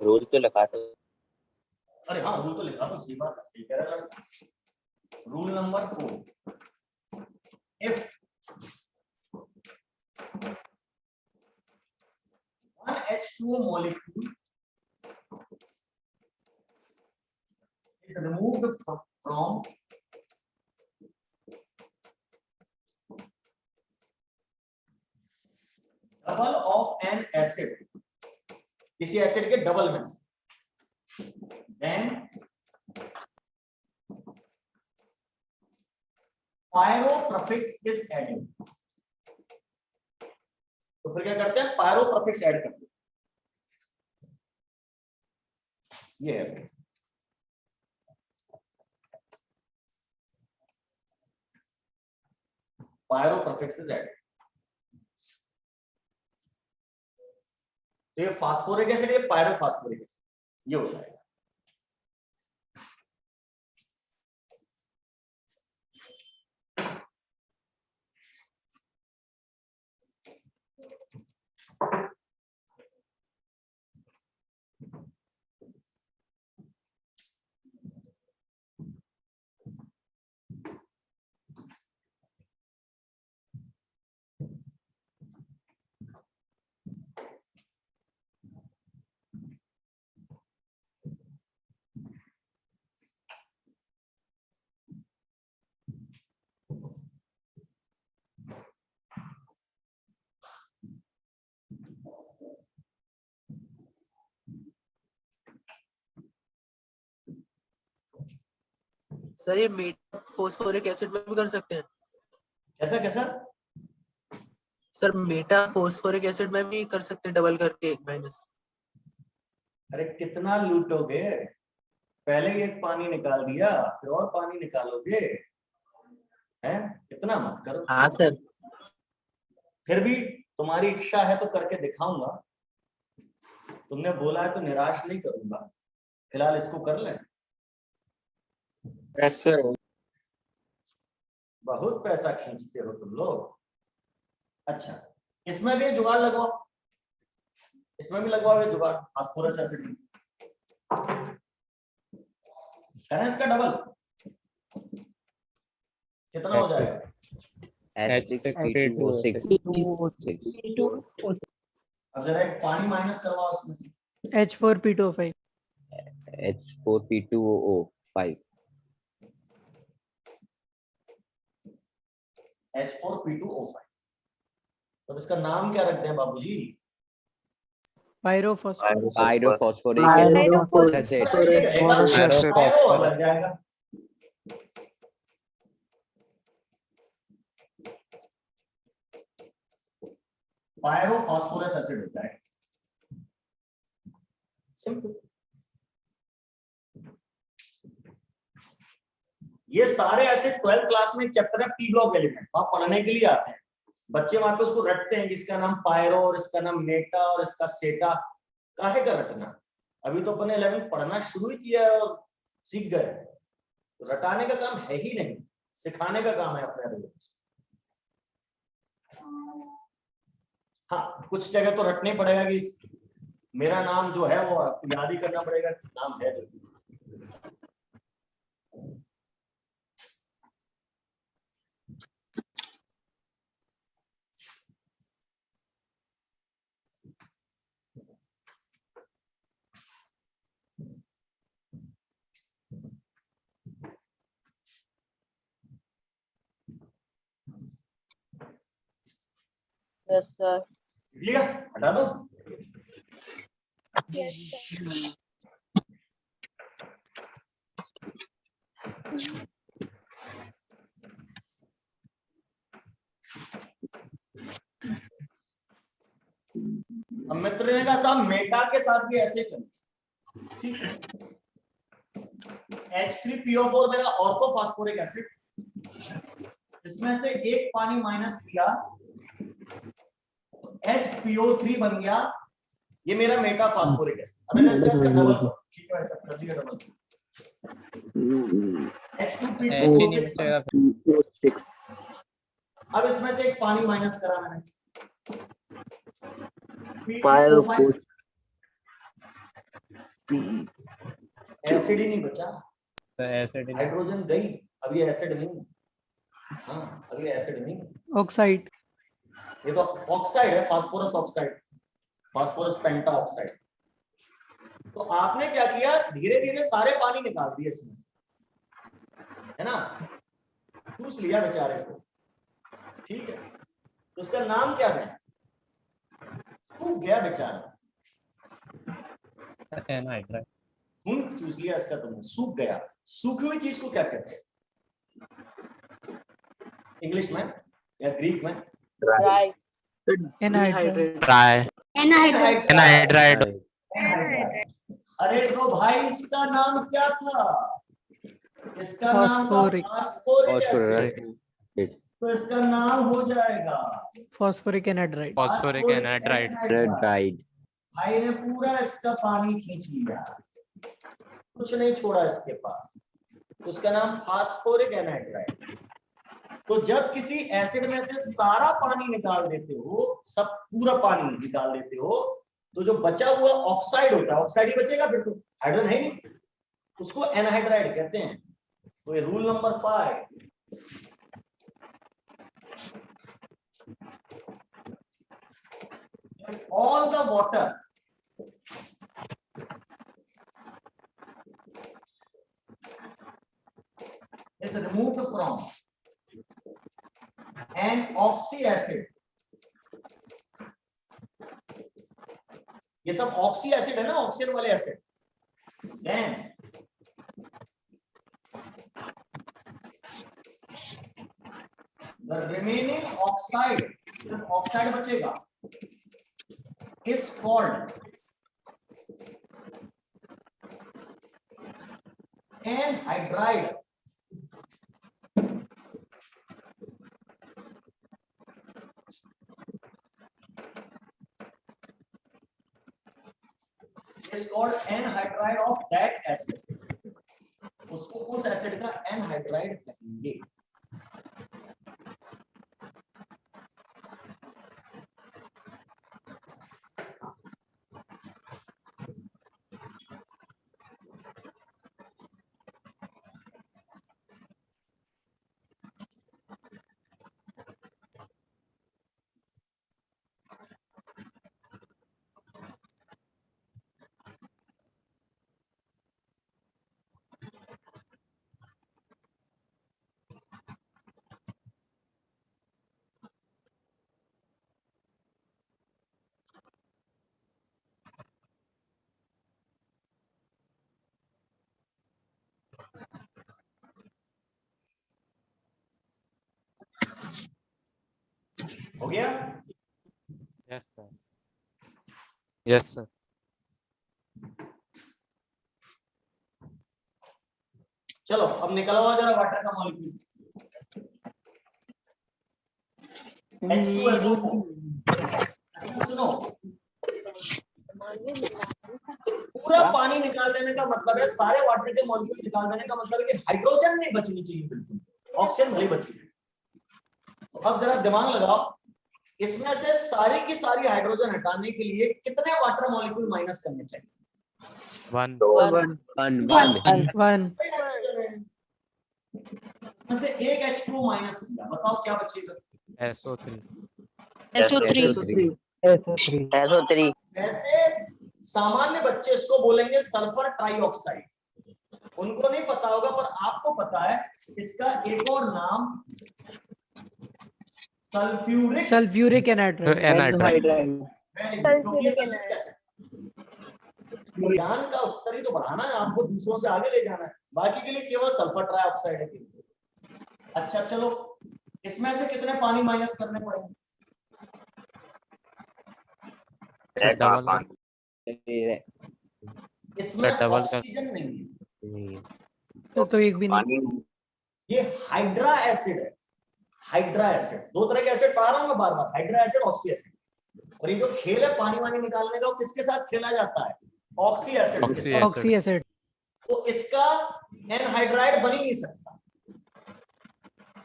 रूल तो लिखा था। अरे हाँ रूल तो लिखा तो सही बात है, सही कह रहा है। Rule number 4, if one H2O molecule is removed from double of an acid, किसी एसिड के डबल में से, then pyro prefix is added। तो फिर क्या करते हैं? पायरो प्रफिक्स ऐड करते हैं। ये है पायरो प्रफिक्स इज ऐड। तो ये फास्फोरिक एसिड, ये पायरो फास्फोरिक एसिड, ये हो जाएगा। सर ये मेटा फोस्फोरिक एसिड में भी कर सकते हैं? कैसा कैसा? सर मेटा फोस्फोरिक एसिड में भी कर सकते हैं डबल करके 1 - अरे कितना लूटोगे, पहले ही एक पानी निकाल दिया फिर और पानी निकालोगे, हैं? इतना मत करो। हाँ सर। फिर भी तुम्हारी इच्छा है तो करके दिखाऊंगा, तुमने बोला है तो निराश नहीं करूंगा। फिलहाल इसको कर ले। Yes sir. बहुत पैसा खींचते हो तुम लोग। अच्छा, इसमें भी जुगाड़ लगवाओ, इसमें भी लगवाओ ये जुगाड़, फास्फोरस एसिड करें इसका डबल, कितना हो जाएगा? H6P2O6. अब जरा एक पानी माइनस करवाओ इसमें से। H4P2O5. H4P2O5. H4P2O5। तो इसका नाम क्या रखते हैं बाबूजी? Pyrophosphorus. Pyrophosphoric acid. पायरो लग जाएगा। पायरोफॉस्फोरस एसिड होता है, सिंपल। ये सारे एसिड 12th क्लास में चैप्टर है पी ब्लॉक एलिमेंट, वहां पढ़ने के लिए आते हैं बच्चे, वहां पे उसको रटते हैं, जिसका नाम पायरो और इसका नाम मेटा और इसका सेटा। काहे का रटना, अभी तो अपने 11th पढ़ना शुरू ही किया है और सीख गए, तो रटाने का काम है ही नहीं, सिखाने का काम है अपने रोज। हाँ, कुछ जगह तो रटने पड़ेगा कि मेरा नाम जो है वो याद ही करना पड़ेगा, नाम है जो। Yes sir. लिया, हटा दो। अब मित्र ने कहा साहब मेटा के साथ भी ऐसे करें, ठीक है। H3PO4 मेरा ऑर्थोफॉस्फोरिक एसिड, इसमें से एक पानी माइनस किया, HPO3 बन गया, ये मेरा मेटा फास्फोरिक एसिड। अब मैंने इसका डबल, ठीक है, ऐसा कर दिया डबल। H2P2O6। अब इसमें से एक पानी माइनस करा मैंने, P2O5। एसिड ही नहीं बचा, हाइड्रोजन गई, अब ये एसिड नहीं। हाँ, अब ये एसिड नहीं, Oxide. ये तो ऑक्साइड है, फास्फोरस ऑक्साइड, फास्फोरस पेंटा ऑक्साइड। तो आपने क्या किया, धीरे धीरे सारे पानी निकाल दिए इसमें से, है ना, चूस लिया बेचारे को, ठीक है। तो उसका नाम क्या है, सूख गया बेचारा, खून चूस लिया इसका तुमने, सूख गया। सूखी हुई चीज को क्या कहते हैं इंग्लिश में या ग्रीक में? Anhydride. अरे तो भाई इसका नाम क्या था, इसका नाम था Phosphoric. Phosphoric acid, Phosphorus. तो इसका नाम हो जाएगा Phosphoric anhydride. phosphoric anhydride। Anhydride. भाई ने पूरा इसका पानी खींच लिया, कुछ नहीं छोड़ा इसके पास, उसका नाम फास्फोरिक एनहाइड्राइड। तो जब किसी एसिड में से सारा पानी निकाल देते हो, सब पूरा पानी निकाल देते हो, तो जो बचा हुआ ऑक्साइड होता है, ऑक्साइड ही बचेगा, फिर तो हाइड्रोजन है नहीं, उसको एनहाइड्राइड कहते हैं। तो ये rule number 5, all the water is removed from an oxy acid, ये सब ऑक्सी एसिड है ना, ऑक्सीजन वाले एसिड, then रिमेनिंग ऑक्साइड, सिर्फ ऑक्साइड बचेगा, is called anhydride. is called anhydride of that acid, उसको उस एसिड का एनहाइड्राइड कहेंगे। हो गया? Yes sir, yes sir. चलो अब निकलवा जरा वाटर का मॉलिक्यूल। H2SO4। सुनो, पूरा पानी निकाल देने का मतलब है, सारे वाटर के मॉलिक्यूल निकाल देने का मतलब है कि हाइड्रोजन नहीं बचनी चाहिए बिल्कुल, ऑक्सीजन भले बची है। तो अब जरा दिमाग लगाओ, इसमें से सारी की सारी हाइड्रोजन हटाने के लिए कितने वाटर मॉलिक्यूल माइनस करने चाहिए? 1 1 इसमें से एक H2 माइनस किया, बताओ क्या बचेगा? SO3। SO3 SO3 वैसे सामान्य बच्चे इसको बोलेंगे सल्फर ट्राइऑक्साइड, उनको नहीं पता होगा, पर आपको पता है इसका एक और नाम सल्फ्यूरिक सल्फ्यूरिक एनाइड्राइड। एनहाइड्राइड। ज्ञान का स्तर ही तो बढ़ाना है, आपको दूसरों से आगे ले जाना है, बाकी के लिए केवल सल्फर ट्राइऑक्साइड है। अच्छा चलो, इसमें से कितने पानी माइनस करने पड़ेंगे? डबल इसमें डबल कर- ऑक्सीजन नहीं है, तो एक भी नहीं। ये हाइड्रा एसिड है। हाइड्रा एसिड, दो तरह के एसिड पढ़ा रहा हूं मैं बार बार, हाइड्रा एसिड, ऑक्सी एसिड। और ये जो खेल है पानी वानी निकालने का, वो किसके साथ खेला जाता है? ऑक्सी एसिड के साथ। Oxy acid. तो इसका एनहाइड्राइड बन ही नहीं सकता।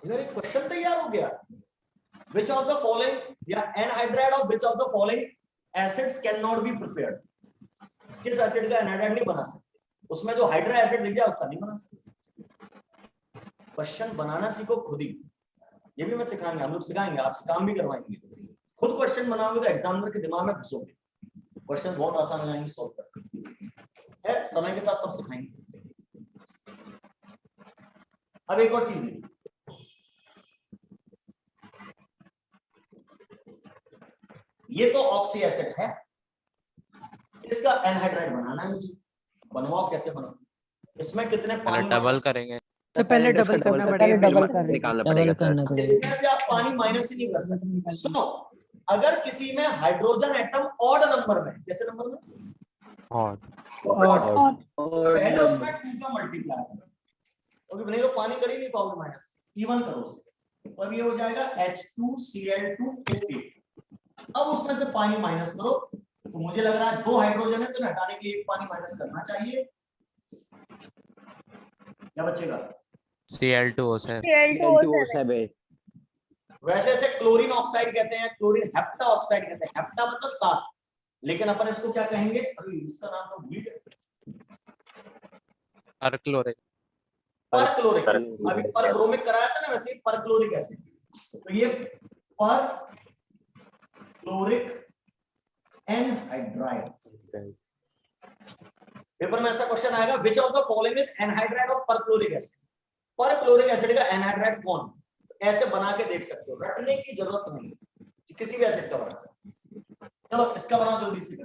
इधर एक क्वेश्चन तैयार हो गया, विच ऑफ द फॉलोइंग या anhydride of which of the following acids can not be prepared. किस एसिड का एनहाइड्राइड नहीं बना सकते? उसमें जो हाइड्रा एसिड दिख गया उसका नहीं बना सकते। क्वेश्चन बनाना सीखो खुद ही, ये भी मैं सिखाएंगे, हम लोग सिखाएंगे, आपसे काम भी करवाएंगे। खुद क्वेश्चन बनाओगे तो एग्जामिनर के दिमाग में घुसोगे, क्वेश्चन बहुत आसान हो जाएंगे सॉल्व करने। है, समय के साथ सब सिखाएंगे। अब एक और चीज है, ये तो ऑक्सी एसिड है, इसका एनहाइड्राइड बनाना है मुझे। बनवाओ, कैसे बनाओ? इसमें कितने पानी डबल करेंगे। तो पहले डबल करना पड़ेगा। निकालना पड़ेगा सर। इसमें से आप पानी माइनस ही नहीं कर सकते। सुनो, अगर किसी में हाइड्रोजन एटम ऑड नंबर में, कैसे नंबर में? और पहले उसमें 2 का मल्टीप्लाई करो, क्योंकि नहीं तो पानी कर ही नहीं पाओगे माइनस, इवन करो उसे, तो अब ये हो जाएगा H2Cl2O8। अब उसमें से पानी माइनस करो, तो मुझे लग रहा है 2 हाइड्रोजन है, तो हटाने के लिए 1 पानी माइनस करना चाहिए। क्या बचेगा? Cl2O sir. वैसे से क्लोरीन ऑक्साइड कहते हैं, क्लोरीन हेप्टा ऑक्साइड कहते हैं। हेप्टा मतलब 7, लेकिन अपन इसको क्या कहेंगे? अरे इसका नाम तो भूल गए। परक्लोरिक। परक्लोरिक। अभी परब्रोमिक कराया था ना, वैसे ही परक्लोरिक एसिड। तो ये परक्लोरिक एनहाइड्राइड। पेपर में ऐसा क्वेश्चन आएगा, which of the following is anhydride of perchloric acid. Perchloric acid का एनहाइड्राइड कौन? ऐसे बना के देख सकते हो, रटने की जरूरत नहीं, किसी भी एसिड का बना सकते हो। चलो इसका बनाओ जल्दी से।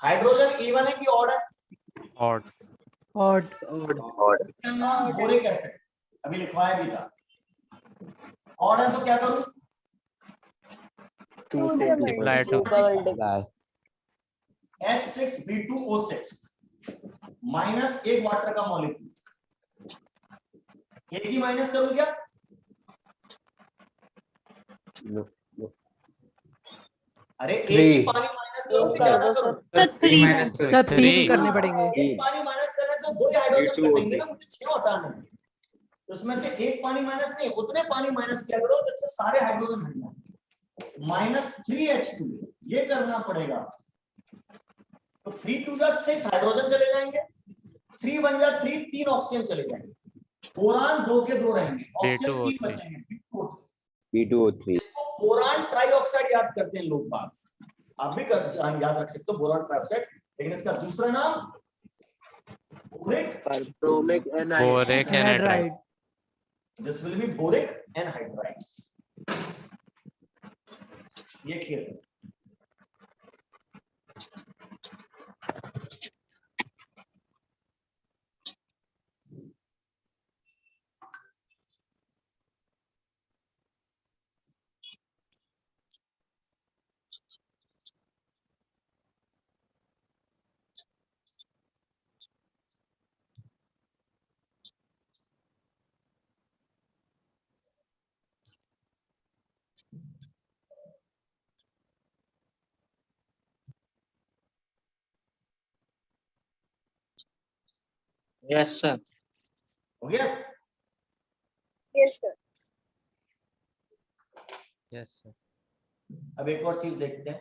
हाइड्रोजन इवन है कि ऑड है? ऑड odd, इसका नाम बोरिक एसिड, अभी लिखवाया भी था। और है तो क्या करूं? Multiply to Multiply. H6B2O6 minus एक वाटर का मॉलिक्यूल, एक ही माइनस करूं क्या? No. No. अरे एक ही पानी माइनस करूं कि ज्यादा करूं? इसका तीन करने पड़ेंगे। एक पानी माइनस करने से दो ही हाइड्रोजन कटेंगे ना, मुझे 6 हटाने हैं। तो उसमें से एक पानी माइनस नहीं, उतने पानी माइनस किया करो जिससे सारे हाइड्रोजन हट जाए। -3H2 ये करना पड़ेगा। तो 3 2 जा 6 हाइड्रोजन चले जाएंगे, 3 1 जा 3 3 ऑक्सीजन चले जाएंगे, बोरान 2 के 2 रहेंगे, ऑक्सीजन 3 B2O3 बचेंगे, B2O3. इसको बोरान ट्राइऑक्साइड याद करते हैं लोग बाग, आप भी याद रख सकते हो बोरान ट्राइऑक्साइड। लेकिन इसका दूसरा नाम boric, bromic anhydride, boric Anhydride. Anhydride. This will be boric anhydride. ये क्लियर? Yes sir. हो गया? Yes sir. अब एक और चीज देखते हैं।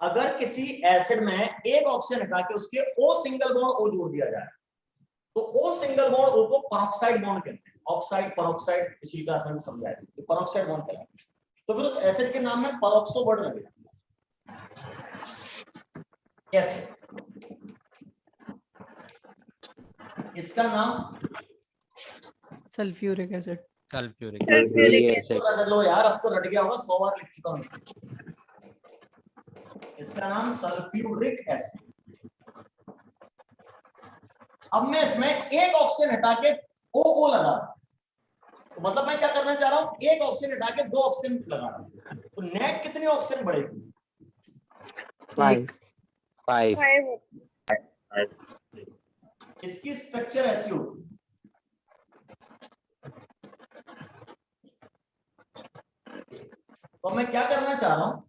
अगर किसी एसिड में एक ऑक्सीजन हटा के उसके O सिंगल बॉन्ड O जोड़ दिया जाए तो O सिंगल बॉन्ड O को पेरोक्साइड बॉन्ड कहते हैं। ऑक्साइड पेरोक्साइड पिछली क्लास में समझाया था, पेरोक्साइड बॉन्ड कहलाता है। तो फिर उस एसिड के नाम में पेरोक्सो वर्ड लगेगा। कैसे? इसका नाम सल्फ्यूरिक एसिड। Sulphuric acid. रट लो यार, अब तो रट गया होगा, 100 बार लिख चुका हूं। इसका नाम सल्फ्यूरिक एसिड। अब मैं इसमें एक ऑक्सीजन हटा के OO लगा, तो मतलब मैं क्या करना चाह रहा हूं, एक ऑक्सीजन हटा के 2 ऑक्सीजन लगा रहा हूं, तो नेट कितनी ऑक्सीजन बढ़ेगी? 5. इसकी स्ट्रक्चर ऐसी होगी, तो मैं क्या करना चाह रहा हूं,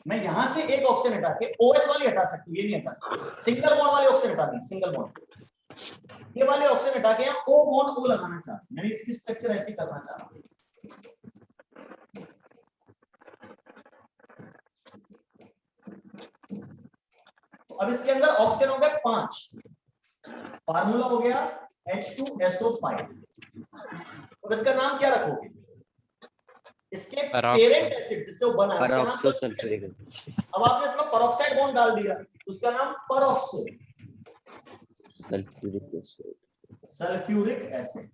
मैं यहां से एक ऑक्सीजन हटा के OH वाली हटा सकती हूँ, ये नहीं हटा सकती। सिंगल बॉन्ड वाली ऑक्सीजन हटा दी, सिंगल बॉन्ड, ये वाले ऑक्सीजन हटा के यहाँ O बॉन्ड O लगाना चाह रहा हूं, यानी इसकी स्ट्रक्चर ऐसी करना चाह रहा हूं। तो अब इसके अंदर ऑक्सीजन हो गया 5, फार्मूला हो गया H2SO5। और इसका नाम क्या रखोगे? इसके पेरेंट एसिड जिससे वो बना है उसका नाम Peroxosulfuric. अब आपने इसमें पेरोक्साइड बॉन्ड डाल दिया तो उसका नाम peroxo Sulfuric acid. Sulphuric acid.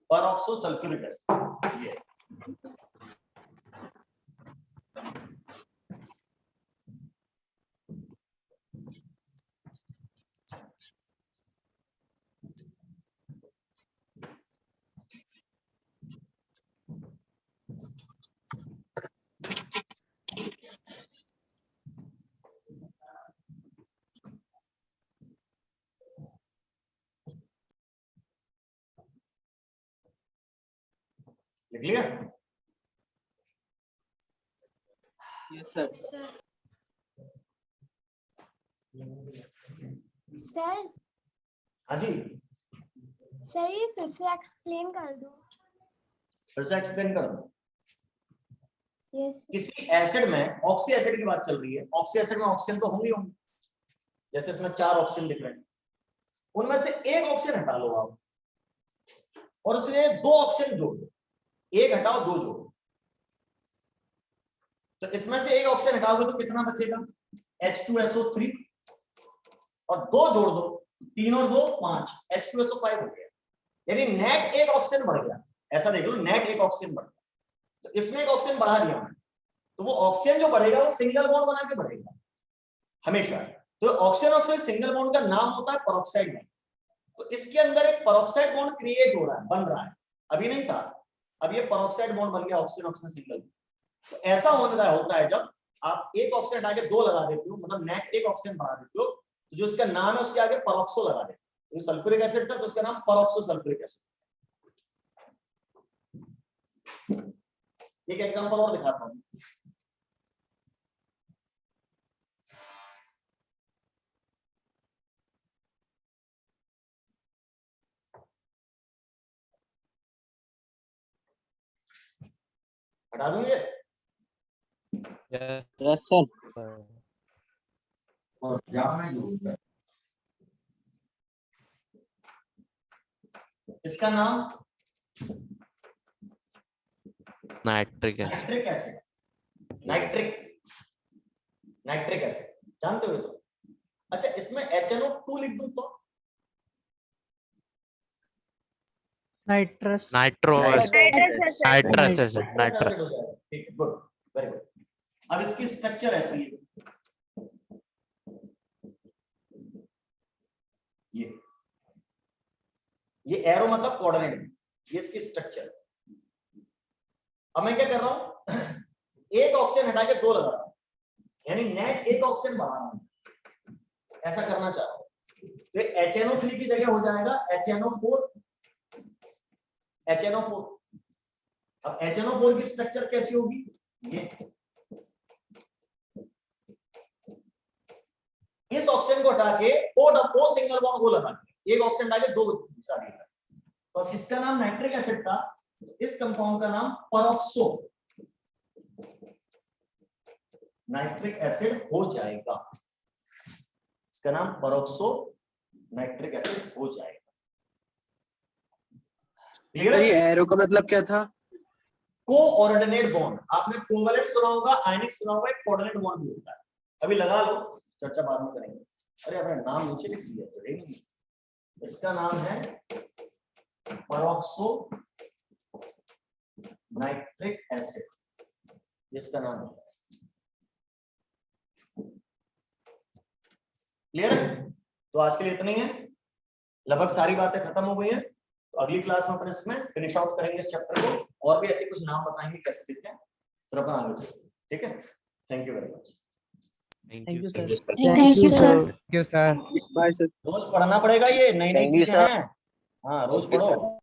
Peroxo sulphuric acid ये लिख लिया? Yes sir. सर हाँ जी, सर ये फिर से एक्सप्लेन कर दो। फिर से एक्सप्लेन कर दो। यस किसी एसिड में, ऑक्सी एसिड की बात चल रही है, ऑक्सी एसिड में ऑक्सीजन तो होंगे होंगे, जैसे इसमें 4 ऑक्सीजन दिख रहे हैं, उनमें से एक ऑक्सीजन हटा लो आप और उसमें 2 ऑक्सीजन जोड़ दो, एक हटाओ 2 जोड़ो, तो इसमें से एक ऑक्सीजन हटाओगे तो कितना बचेगा? H2SO3 और 2 जोड़ दो, 3 और 2 5, H2SO5 हो गया। यानी नेट एक ऑक्सीजन बढ़ गया, ऐसा देख लो, नेट एक ऑक्सीजन बढ़ गया। तो इसमें एक ऑक्सीजन बढ़ा दिया मैंने, तो वो ऑक्सीजन जो बढ़ेगा वो सिंगल बॉन्ड बना के बढ़ेगा हमेशा। तो ऑक्सीजन ऑक्सीजन सिंगल बॉन्ड का नाम होता है पेरोक्साइड बॉन्ड। तो इसके अंदर एक पेरोक्साइड बॉन्ड क्रिएट हो रहा है, बन रहा है, अभी नहीं था, अब ये पेरोक्साइड बॉन्ड बन गया ऑक्सीजन ऑक्सीजन सिंगल। तो ऐसा होता है जब आप एक ऑक्सीजन हटा के 2 लगा देते हो, मतलब नेट एक ऑक्सीजन बढ़ा देते हो, तो जो इसका नाम है उसके आगे पेरोक्सो लगा देते हो। ये सल्फ्यूरिक एसिड था तो उसका नाम पेरोक्सो सल्फ्यूरिक एसिड। एक एग्जांपल और दिखाता हूं। हटा दूं ये? Yes, yes sir. sir. और यहाँ में यूज है। इसका नाम Nitric acid. Nitric acid. Nitric acid जानते हो तो? अच्छा, इसमें HNO2 लिख दूं तो? Nitrous Nitro acid. Nitrous Nitrous acid. Nitrous Nitrous. Acid हो जाएगा। ठीक है, गुड, वेरी गुड। अब इसकी स्ट्रक्चर ऐसी है, ये एरो मतलब कोऑर्डिनेट, ये इसकी स्ट्रक्चर। अब मैं क्या कर रहा हूं, एक ऑक्सीजन हटा के 2 लगा रहा हूं, यानी नेट एक ऑक्सीजन बढ़ा रहा हूं, ऐसा करना चाह रहा हूं। तो HNO3 की जगह हो जाएगा HNO4। अब HNO4 की स्ट्रक्चर कैसी होगी? ये इस ऑक्सीजन को हटा के O सिंगल बॉन्ड को लगा के एक ऑक्सीजन हटा के 2 दिशा देगा। तो इसका नाम नाइट्रिक एसिड था, इस कंपाउंड का नाम पेरोक्सो नाइट्रिक एसिड हो जाएगा। इसका नाम पेरोक्सो नाइट्रिक एसिड हो जाएगा। क्लियर सर है? ये एरो का मतलब क्या था? कोऑर्डिनेट बॉन्ड, आपने कोवैलेंट सुना होगा, आयनिक सुना होगा, एक कोऑर्डिनेट बॉन्ड भी होता है। अभी लगा लो, चर्चा बाद में करेंगे। अरे अपना नाम नीचे लिख दिया तो नहीं। इसका नाम है पेरोक्सो नाइट्रिक एसिड, इसका नाम है। क्लियर है? तो आज के लिए इतना ही है, लगभग सारी बातें खत्म हो गई हैं। तो अगली क्लास में अपन इसमें फिनिश आउट करेंगे इस चैप्टर को, और भी ऐसे कुछ नाम बताएंगे कैसे दिखते हैं, फिर अपन आगे चलेंगे। ठीक है, thank you very much. Thank thank you, you sir. Sir. Thank you sir. Thank you, sir. Bye sir. रोज पढ़ना पड़ेगा, ये नई नई Thank you, चीजें sir. हैं। हाँ, रोज Okay, sir. पढ़ो।